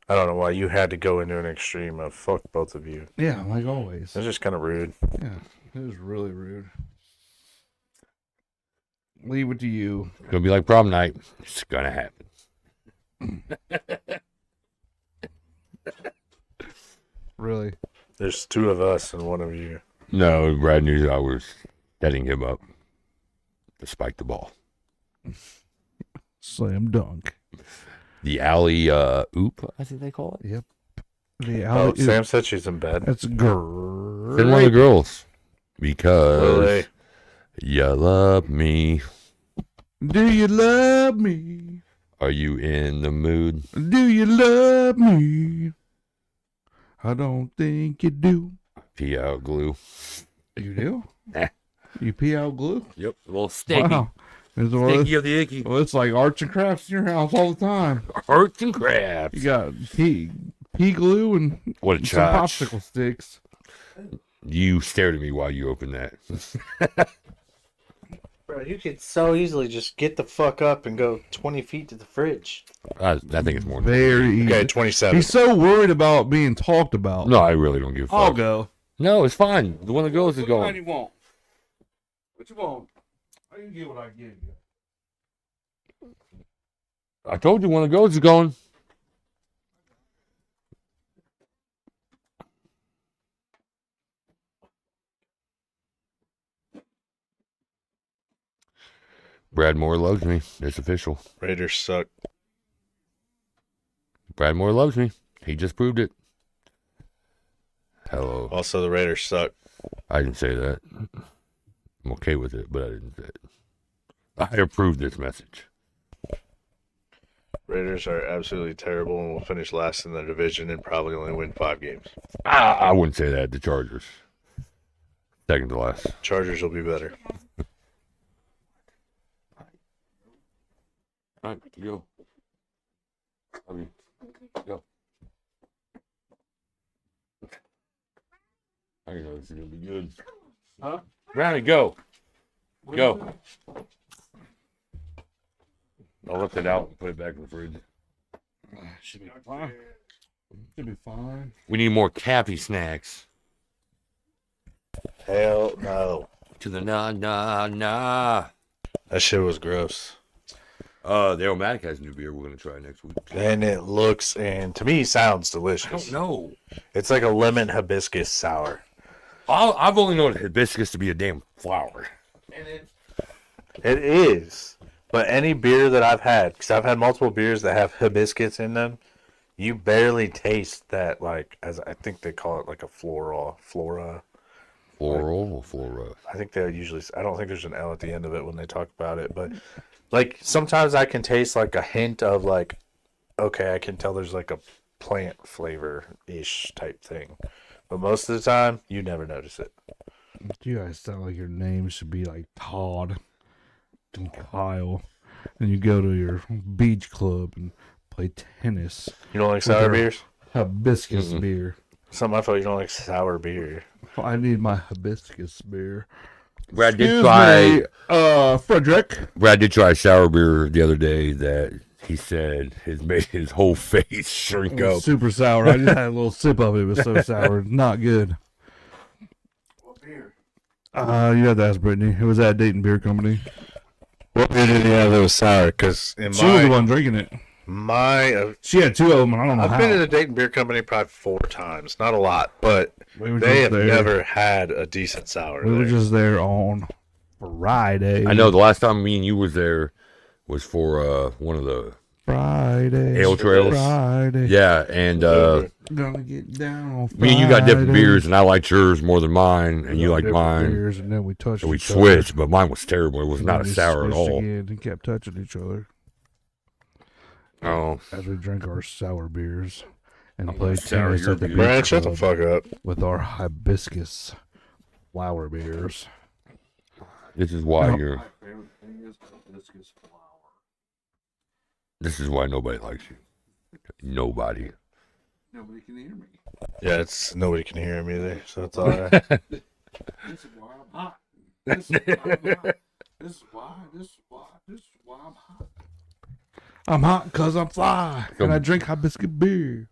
I don't know why you had to go into an extreme of fuck both of you. Yeah, like always. It's just kind of rude. Yeah. It was really rude. Leave it to you. It's gonna be like prom night. It's gonna happen. Really. There's two of us and one of you. No, Brad knew I was setting him up to spike the ball. Slam dunk. The alley oop, I think they call it. Yep. The Oh, alley. Sam said she's in bed. That's Send one of the great. girls. Because Lily. you love me. Do you love me? Are you in the mood? Do you love me? I don't think you do. Pee out glue. You do? Eh. You pee out glue? Yep, a little stinky. Wow. It's, well, Stinky of the icky. it's like arts and crafts in your house all the time. Arts and crafts. You got pea glue and What a some charge. popsicle sticks. You stared at me while you opened that. Bro, you could so easily just get the fuck up and go 20 feet to the fridge. I think it's more. Very easy. Okay, 27. He's so worried about being talked about. No, I really don't give a I'll fuck. go. No, it's fine. The one that goes is going. you want? What you want? I can get what I give you. I told you one of the goes is going. Brad Moore loves me. It's official. Raiders suck. Brad Moore loves me. He just proved it. Hello. Also, the Raiders suck. I didn't say that. I'm okay with it, but I didn't say it. I approve this message. Raiders are absolutely terrible and will finish last in the division and probably only win 5 games. I wouldn't say that. The Chargers. Second to last. Chargers will be better. All right, go. Go. I know this is gonna be good. Huh? Brownie, go. Go. I'll lift it out and put it back in the fridge. Should be fine. Should be fine. We need more Cappy snacks. Hell no. To the nah. That shit was gross. The Aromatic has a new beer we're gonna try next week. And it looks and to me sounds I delicious. don't know. It's like a lemon hibiscus sour. I've only known hibiscus to be a damn flower. It is. But any beer that I've had, because I've had multiple beers that have hibiscus in them, you barely taste that, like, as I think they call it, like a flora. Floral or flora? I think they usually, I don't think there's an L at the end of it when they talk about it, but like sometimes I can taste like a hint of like, okay, I can tell there's like a plant flavor ish type thing. But most of the time, you never notice it. You guys sound like your name should be like Todd and Kyle, and you go to your beach club and play tennis. You don't like sour our- beers? Hibiscus beer. Something I thought you don't like sour beer. I need my hibiscus beer. Brad did Excuse try. me, Frederick. Brad did try sour beer the other day that he said has made his whole face shrink It was up. super sour. I just had a little sip of it. It was so sour. Not good. What beer? You had to ask Brittany. It was at Dayton Beer Company. What beer did he have that was sour? Because in She was the one drinking it. She had two of them. I don't know I've how. been to the Dayton Beer Company probably 4 times. Not a lot, but We were they just have there. never had a decent sour. We were there. just there on Friday. I know the last time me and you was there was for one of the Friday. ale trails. Friday. Yeah, and Gonna get down on Friday. me and you got different beers, and I liked yours more than mine, and you liked Different mine. beers, and then we touched And we each other. switched, but mine was terrible. It was And not a then we sour at switched all. Again and kept touching each other Oh, as we drank our sour beers and I'm played gonna sour tennis your at the beer. beach Brad, shut the club fuck up. with our hibiscus flower beers. this is why No. you're. This is why nobody likes you. Nobody. Nobody can hear me. Yeah, it's nobody can hear him either, so it's all right. This is why I'm hot. This is why I'm hot. This is why I'm hot. I'm hot because I'm fly and I drink hibiscus beer.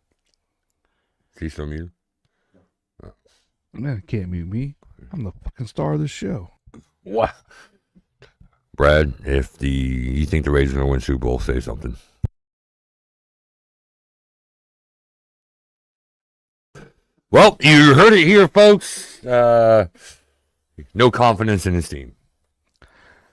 See some of you. Man, can't mute me. I'm the fucking star of this show. What? Brad, if you think the Raiders are gonna win Super Bowl, say something. Well, you heard it here, folks. No confidence in his team.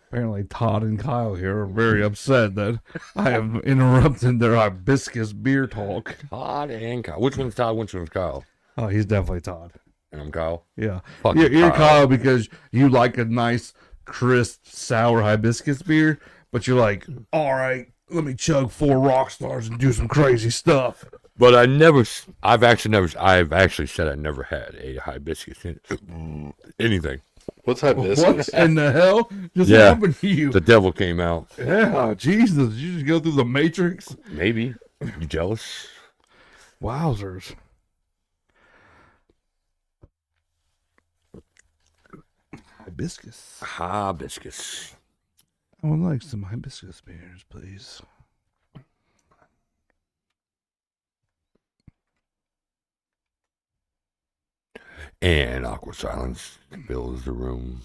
Apparently, Todd and Kyle here are very upset that I have interrupted their hibiscus beer talk. Todd and Kyle. Which one's Todd? Which one's Kyle? Oh, he's definitely Todd. And I'm Kyle. Yeah. Fuck You're Kyle. Kyle because you like a nice, crisp, sour hibiscus beer, but you're like, all right, let me chug 4 rock stars and do some crazy stuff. But I've actually said I never had a hibiscus in anything. What's hibiscus? What in the hell just Yeah. happened to you? The devil came out. Yeah, Jesus, did you just go through the Matrix? Maybe. You jealous? Wowzers. Hibiscus. Hibiscus. I would like some hibiscus beers, please. And awkward silence fills the room.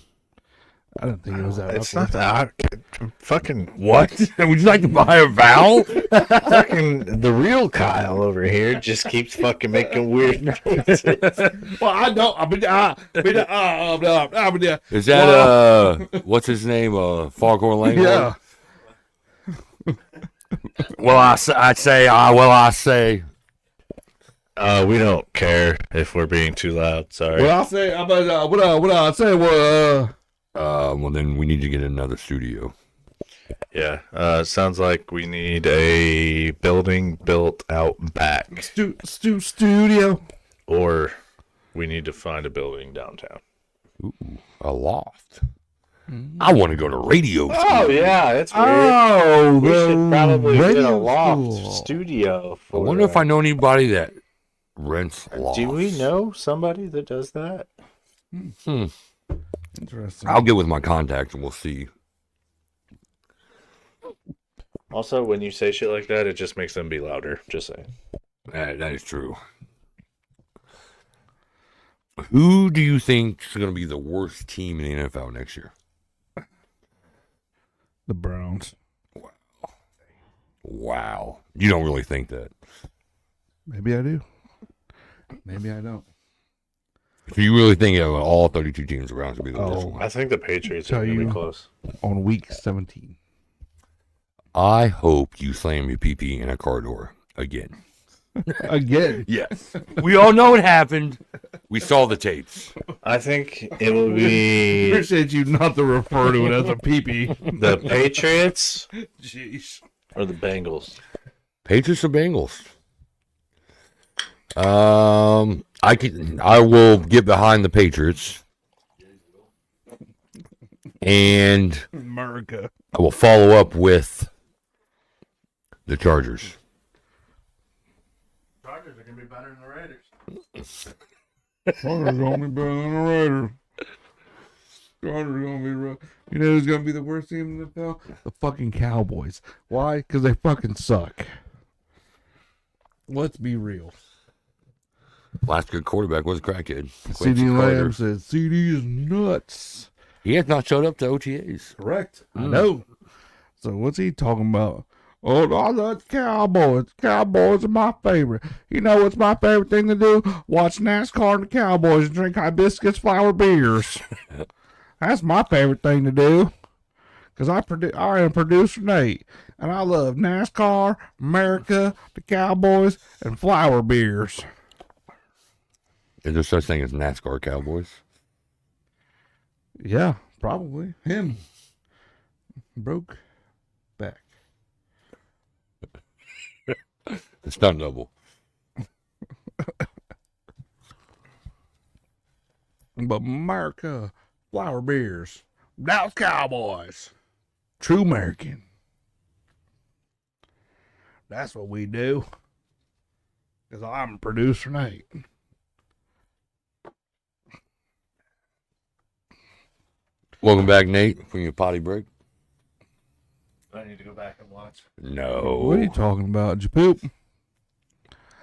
I didn't think it was that. It's awkward. not that. Fucking What? Would you like to buy a vowel? fucking the real Kyle over here just keeps fucking making weird noises. Well, I know. Is that what's his name? Foghorn Leghorn. Yeah. Well, I say. We don't care if we're being too loud. Sorry. What I say? What I say? Well, Well, then we need to get another studio. Yeah. Sounds like we need a building built out back, studio. or we need to find a building downtown. Ooh, a loft. I want to go to radio school. Oh yeah, it's weird. Oh, We should probably get a radio loft school. studio. I For, wonder if I know anybody that rents lofts. Do we know somebody that does that? Interesting. I'll get with my contacts and we'll see. Also, when you say shit like that, it just makes them be louder. Just saying. That is true. Who do you think is going to be the worst team in the NFL next year? The Browns. Wow. You don't really think that. Maybe I do. Maybe I don't. If you really think all 32 teams around to be the worst Oh. one. I think the Patriots Tell are going to you. be close. On week 17. I hope you slam your pee in a car door again. Again. Yes. We all know it happened. We saw the tapes. I think it will be Appreciate you not to refer to it as a pee-pee. the Patriots Jeez. or the Bengals. Patriots or Bengals? I will get behind the Patriots. And America. I will follow up with the Chargers. Chargers are going to be better than the Raiders. Chargers gonna be better than the Raiders. Chargers gonna be rough. You know who's gonna be the worst team in the NFL? The fucking Cowboys. Why? Because they fucking suck. Let's be real. Last good quarterback was a crackhead. CD Quincy Carter. Lamb says CD is nuts. He has not showed up to OTAs. Correct. I know. So what's he talking about? Oh, I love Cowboys. Cowboys are my favorite. You know what's my favorite thing to do? Watch NASCAR and the Cowboys and drink hibiscus flower beers. That's my favorite thing to do. Because I am producer Nate. And I love NASCAR, America, the Cowboys, and flower beers. Is there such thing as NASCAR Cowboys? Yeah, probably. Him. Broke back. It's not double. But America, flower beers, Dallas Cowboys, true American. That's what we do. Because I'm a producer Nate. Welcome back, Nate, from your potty break. I need to go back and watch. No. What are you talking about? Did you poop?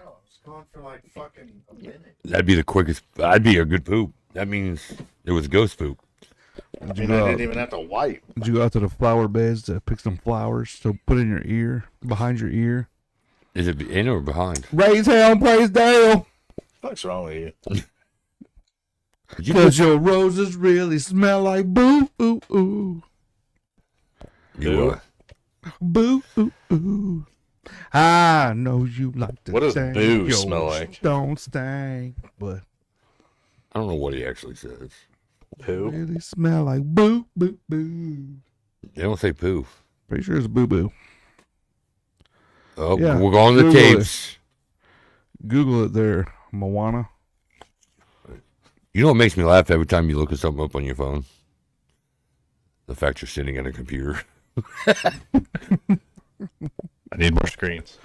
Oh, it's gone for like fucking a minute. That'd be the quickest. That'd be a good poop. That means it was ghost poop. Did I you, mean, I go didn't out, even have to wipe. did you go out to the flower beds to pick some flowers to put in your ear, behind your ear? Is it in or behind? Raise hell and praise Dale. What's wrong with you? Did you Because your roses really smell like boo, ooh, ooh. You, Boo, ooh, ooh. I know you like to What does stink. boo Yours smell like? Don't stink, but I don't know what he actually says. Poo? really smell like boo, boo, boo. They don't say poo. Pretty sure it's boo, boo. Oh, Yeah, we're going to the Google it. tapes. Google it there, Moana. You know what makes me laugh every time you look at something up on your phone? The fact you're sitting at a computer. I need more screens.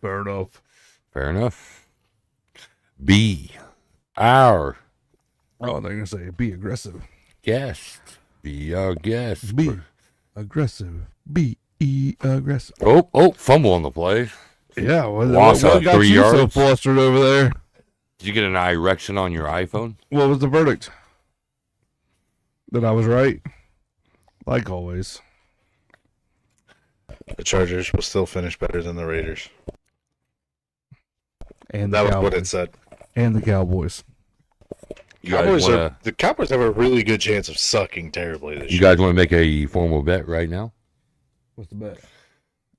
Fair enough. Fair enough. Be our Oh, they're gonna say be aggressive. guest. Be our guest. Be aggressive. Be aggressive. Oh, fumble on the play. Yeah, Lost what got 3 you so yards. flustered over there? Did you get an erection on your iPhone? What was the verdict? That I was right? Like always. The Chargers will still finish better than the Raiders. And the That was Cowboys. what it said. And the Cowboys. You guys wanna, The Cowboys have a really good chance of sucking terribly this you year. guys want to make a formal bet right now? What's the bet?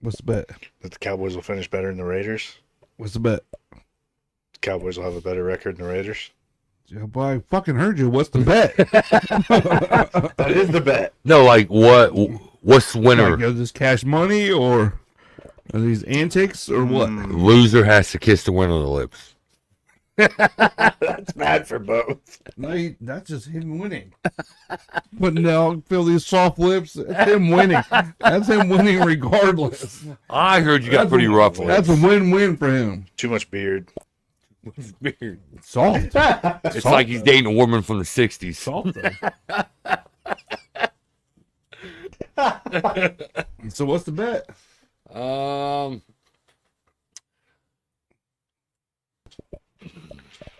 What's the bet? That the Cowboys will finish better than the Raiders. What's the bet? The Cowboys will have a better record than the Raiders. Yeah, boy, I fucking heard you. What's the bet? That is the bet. No, like what's the winner? Like, is this cash money or are these antics or what? Loser has to kiss the winner on the lips. That's bad for both. No, that's just him winning. But now feel these soft lips. That's him winning. That's him winning regardless. I heard you got pretty rough That's lips. a win-win for him. Too much beard. Soft. It's like he's dating a woman from the 60s. Soft though. So what's the bet? I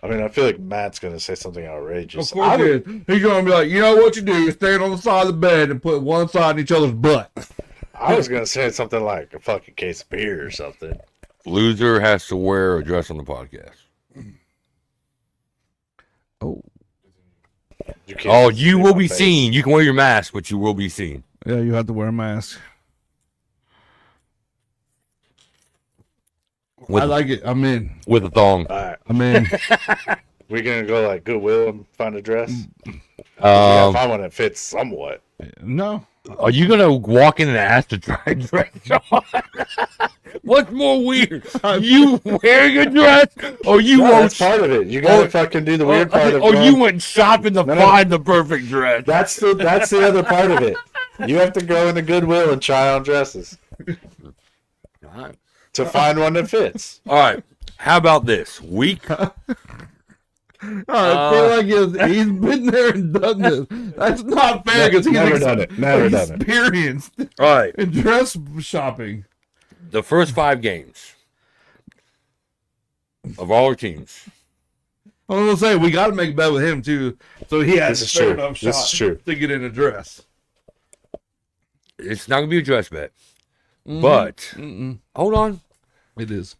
mean, I feel like Matt's going to say something outrageous. Of course he is. He's gonna be like, you know what you do? You stand on the side of the bed and put one side in each other's butt. I was gonna say something like a fucking case of beer or something. Loser has to wear a dress on the podcast. Oh, You can't Oh, just you leave will my be face. seen. You can wear your mask, but you will be seen. yeah, you have to wear a mask. With, I like it. I'm in. with a thong. All right, I'm in. we're gonna go like Goodwill and find a dress. We gotta Um, find one that fits somewhat. No. are you gonna walk in and ask to try a dress on? What's more weird? You wearing a dress, or you No, won't? that's part of it. You gotta fucking do the weird part of or going- you went shopping to No. find the perfect dress. That's the other part of it. You have to go into Goodwill and try on dresses to find one that fits. All right. How about this week? I feel like he's been there and done this. That's not fair because he's Never done it. Never done it. experienced All right. in dress shopping. The first 5 games of all our teams. I was gonna say we got to make a bet with him too, so he has This is a fair true. enough This shot is true. to get in a dress. It's not gonna be a dress bet, but hold on. It is.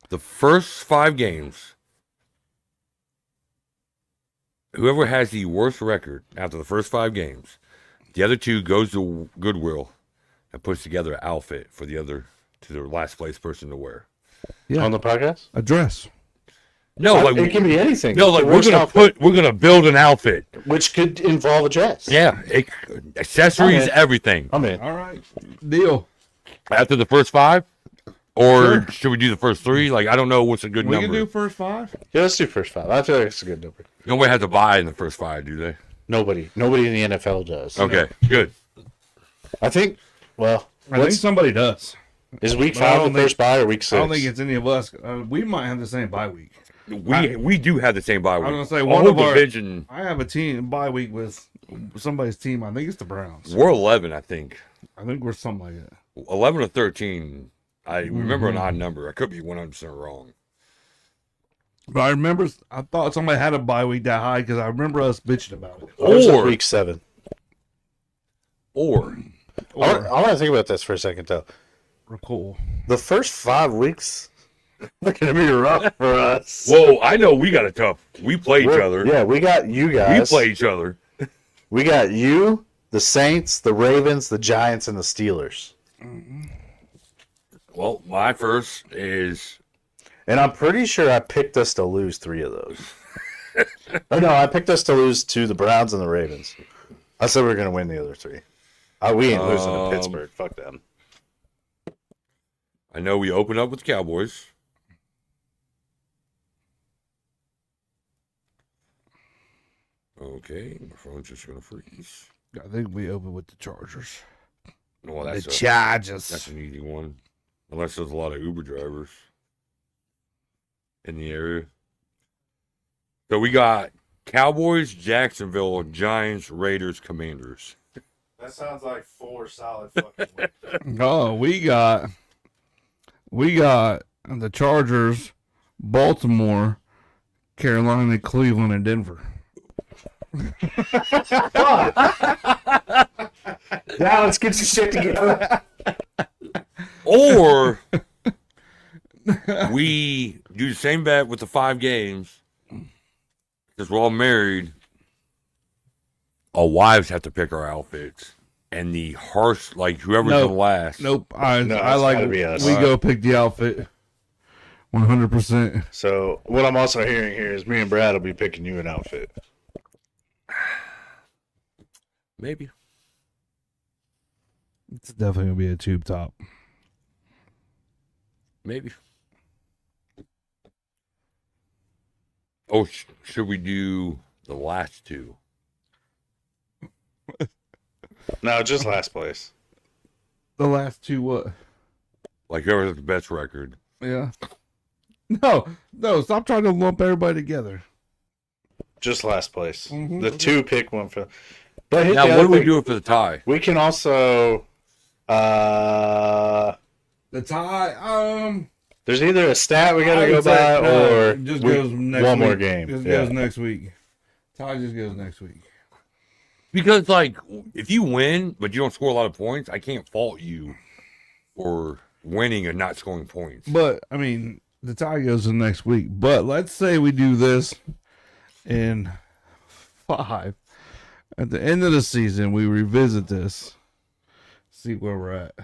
The first 5 games, whoever has the worst record after the first 5 games, the other 2 goes to Goodwill and puts together an outfit for the last place person to wear. Yeah, On the podcast? a dress. No, like it can be anything. no, like The worst outfit, we're gonna build an outfit. which could involve a dress. Yeah, accessories, Okay. everything. I'm in. All right, deal. After the first 5, or Sure. should we do the first 3? Like I don't know what's a good We number. can do first 5. Yeah, let's do first 5. I feel like it's a good number. Nobody has to buy in the first 5, do they? Nobody in the NFL does. Okay, good. I think. Well, I think somebody does. is week but I 5 don't the first bye or week 6? I don't think it's any of us. We might have the same bye week. We do have the same bye week. I was gonna say Our one whole of our. division. I have a team bye week with somebody's team. I think it's the Browns. We're 11, I think. I think we're something like that. 11 or 13. I remember an odd number. I could be 100% wrong. But I remember, I thought somebody had a bye week that high because I remember us bitching about it. Or week 7. Or I want to think about this for a second, though. We're cool. The first 5 weeks are going to be rough for us. whoa, I know we got it tough. We play each other. Yeah, we got you We guys. play each other. We got you, the Saints, the Ravens, the Giants, and the Steelers. Well, my first is And I'm pretty sure I picked us to lose 3 of those. Or no, I picked us to lose to the Browns and the Ravens. I said we were going to win the other 3. We ain't losing to Pittsburgh. Fuck them. I know we open up with the Cowboys. Okay, my phone's just gonna freeze. I think we open with the Chargers. Well, that's Chargers. an easy one. Unless there's a lot of Uber drivers in the area. So we got Cowboys, Jacksonville, Giants, Raiders, Commanders. That sounds like 4 solid fucking weeks. Oh, we got the Chargers, Baltimore, Carolina, Cleveland, and Denver. Now let's get your shit together. Or we do the same bet with the 5 games because we're all married. Our wives have to pick our outfits, and the harsh, like whoever's Nope. the last. Nope. I No, I it's like gotta be us. we go pick the outfit. 100%. So what I'm also hearing here is me and Brad will be picking you an outfit. Maybe. It's definitely gonna be a tube top. Maybe. Oh, should we do the last 2? No, just last place. The last 2 what? Like whoever has the best record. Yeah. No, stop trying to lump everybody together. Just last place. Mhm. The 2 pick one for. But here's Now, the what other do we thing. do for the tie? We can also. The tie, There's either a stat we I gotta go would say, by, no, or it just we- goes next one week. more game. Just Yeah. goes next week. Tie just goes next week. Because, like, if you win, but you don't score a lot of points, I can't fault you for winning and not scoring points. But I mean, the tie goes in next week. But let's say we do this in 5. At the end of the season, we revisit this, see where we're at,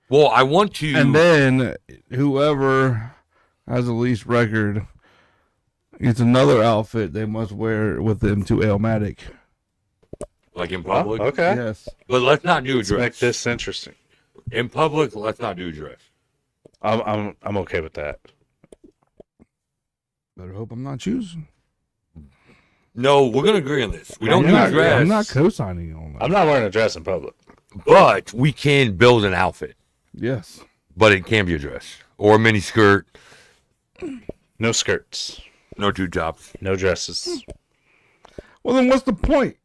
Well, I want to. and then whoever has the least record gets another outfit they must wear with them to Elmatic. like in public. Okay. Yes. But let's not do a Let's make dress. this interesting. In public, let's not do a dress. I'm okay with that. Better hope I'm not choosing. No, we're going to agree on this. We don't do I'm a not, dress. I'm not co-signing on that. I'm not wearing a dress in public. But we can build an outfit. Yes. But it can be a dress or a mini skirt, No skirts, no two tops. no dresses. Well, then what's the point?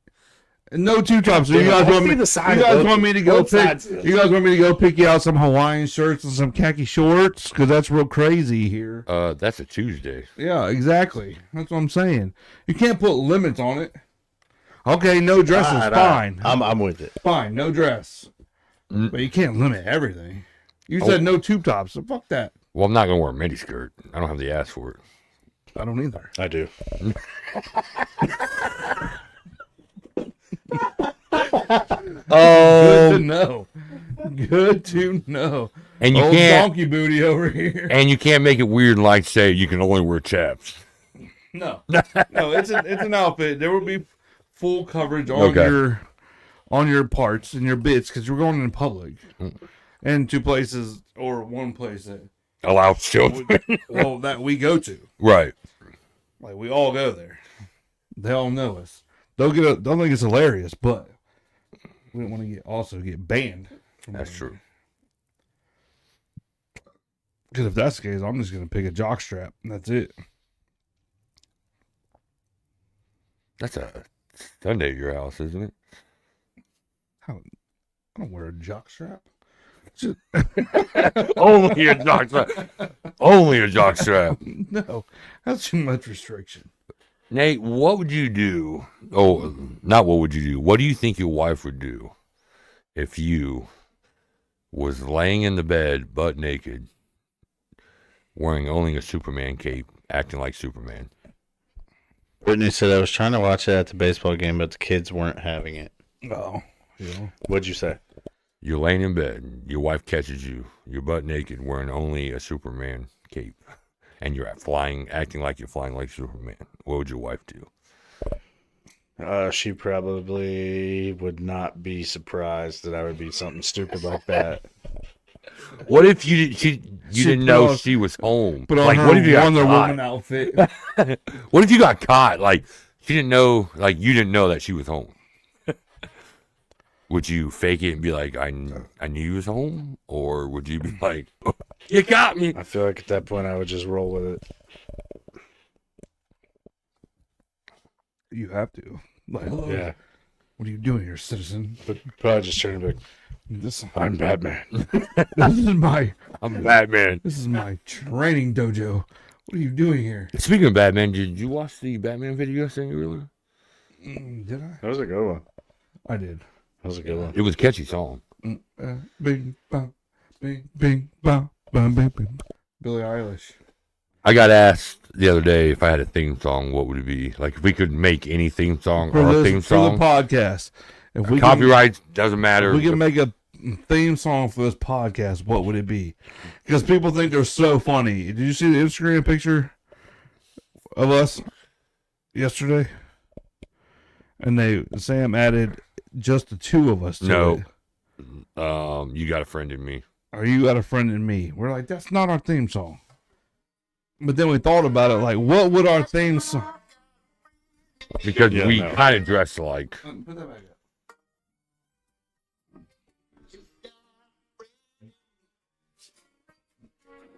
And no two tops. So you guys I want see me? the You side guys of want me to go both pick? sides. You guys want me to go pick you out some Hawaiian shirts and some khaki shorts? Because that's real crazy here. That's a Tuesday. Yeah, exactly. That's what I'm saying. You can't put limits on it. Okay, no dresses, fine. I'm with it. Fine, no dress. But you can't limit everything. You said no tube tops, so fuck that. Well, I'm not going to wear a mini skirt. I don't have the ass for it. I don't either. I do. Good to know. Good to know. And you Old can't. donkey booty over here. And you can't make it weird like say you can only wear chaps. No, it's an outfit. There will be full coverage on Okay. your parts and your bits because we're going in public and to places or one place that Allow children. that we go to. Right. Like we all go there. They all know us. Don't think it's hilarious, but we don't want to also get banned. That's true. Because if that's the case, I'm just gonna pick a jock strap and that's it. That's a Sunday at your house, isn't it? I don't wear a jock strap. Only a jock strap. Only a jock strap. No, that's too much restriction. Nate, what would you do? Oh, not what would you do. What do you think your wife would do if you was laying in the bed butt naked, wearing only a Superman cape, acting like Superman? Brittany said I was trying to watch it at the baseball game, but the kids weren't having it. Oh, yeah. What'd you say? You're laying in bed. Your wife catches you. You're butt naked, wearing only a Superman cape, and you're acting like you're flying like Superman. What would your wife do? She probably would not be surprised that I would be something stupid like that. What if you didn't put know on- she was home? Put on Like, her what if you got Wonder caught? Woman outfit. What if you got caught? Like she didn't know. Like you didn't know that she was home. Would you fake it and be like, I knew you was home? Or would you be like, you got me? I feel like at that point I would just roll with it. You have to. Like, hello. Yeah. What are you doing here, citizen? But probably just turn back. This I'm Batman. I'm Batman. this is my training dojo. What are you doing here? Speaking of Batman, did you watch the Batman video I sent you earlier? Did I? That was a good one. I did. That was a good one. It was a catchy song. Bing bong, bing bing bong, bong, bing bing. Billie Eilish. I got asked the other day if I had a theme song, what would it be? Like if we could make any theme song For or a this, theme for the song. podcast. If we Copyright doesn't matter. Can, we can make a theme song for this podcast, what would it be? Because people think they're so funny. Did you see the Instagram picture of us yesterday? And Sam added just the two of us to No. it. You got a friend in me. Or you got a friend in me. We're like, that's not our theme song. But then we thought about it, like, what would our theme song? Because Yeah, we no. kind of dress alike. Put that back up.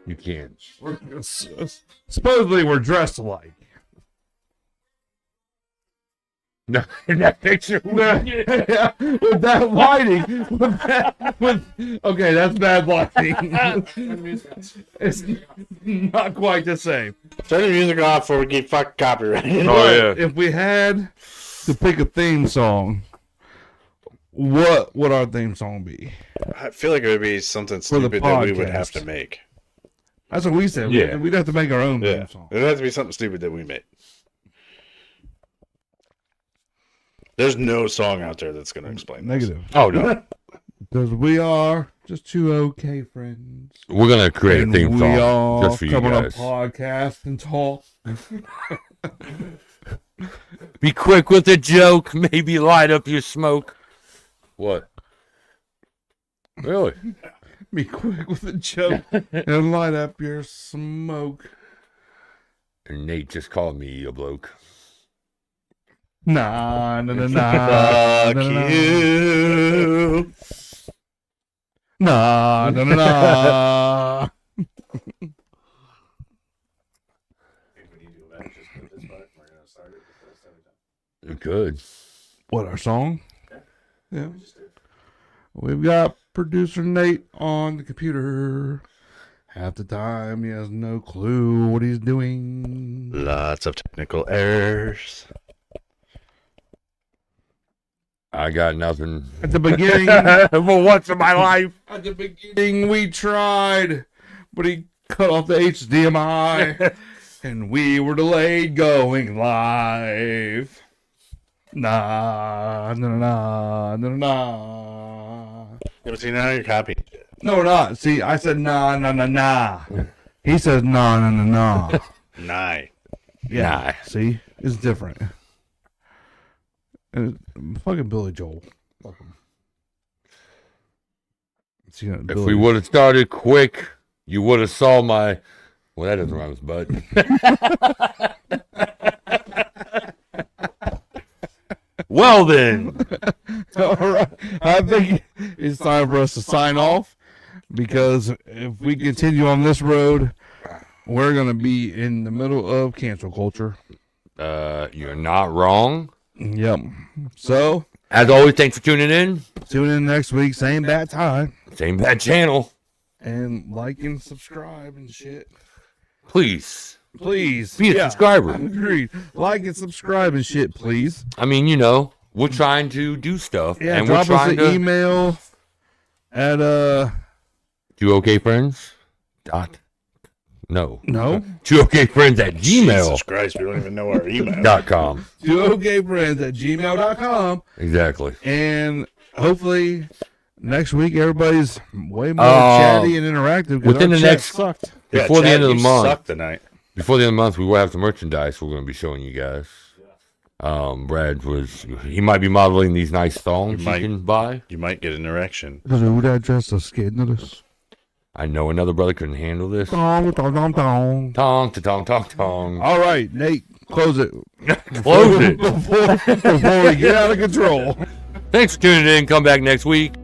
You can't. Supposedly we're dressed alike. No, in that picture. Yeah, with that lighting. Okay, that's bad lighting. It's not quite the same. Turn the music off before we get fucking copyrighted. Oh, yeah. If we had to pick a theme song, what would our theme song be? I feel like it would be something For the stupid that we would have podcast. to make. That's what we said. Yeah. We'd have to make our own Yeah, theme song. it would have to be something stupid that we made. There's no song out there that's going to explain this. Negative. Oh no, Because we are just two okay friends. we're gonna create a And theme we song all just for you come on a guys. podcast and talk. Be quick with the joke. Maybe light up your smoke. What? Really? Be quick with a joke and light up your smoke. And Nate just called me a bloke. Nah, nah, nah, nah. Fuck nah, nah, you. Nah, nah, nah, nah. You could. What, our song? Yeah. We've got producer Nate on the computer. Half the time he has no clue what he's doing. Lots of technical errors. I got nothing. At the beginning, For once in my life. at the beginning we tried, but he cut off the HDMI, and we were delayed going live. Nah, nah, nah, nah, nah. Yeah, but see, now you're copying. No, we're not. See, I said nah, nah, nah, nah. He says nah, nah, nah, nah. Nah. Yeah. See, it's different. And fucking Billy Joel. Fuck him. See, If we would have started quick, you would have saw my. Well, that doesn't rhyme with butt. Well then, All right. I think it's time for us to sign off, because if we continue on this road, we're going to be in the middle of cancel culture. you're not wrong. Yep. So, As always, thanks for tuning in. tune in next week, same bad time, Same bad channel. and like and subscribe and shit. Please Please. be a Yeah, subscriber. agreed. Like and subscribe and shit, please. I mean, you know, we're trying to do stuff, Yeah, and we're drop us trying an to email at, 2okfriends. No. 2okfriends at Jesus Christ, we don't even know our email. gmail.com. 2okfriends@gmail.com. Exactly. And hopefully next week everybody's way more Uh, chatty and interactive. 'cause within our the chat next- sucked. Before the Chad, end of the you month. sucked tonight. Before the end of the month, we will have some merchandise we're going to be showing you guys. Brad he might be modeling these nice thongs you might. can buy. You might get an erection. Who that dressed us scared of this? I know another brother couldn't handle this. Dong, dong, dong, dong. Tong, ta-tong, tong, tong. All right, Nate, close it. Close it. before we get out of control. Thanks for tuning in. Come back next week.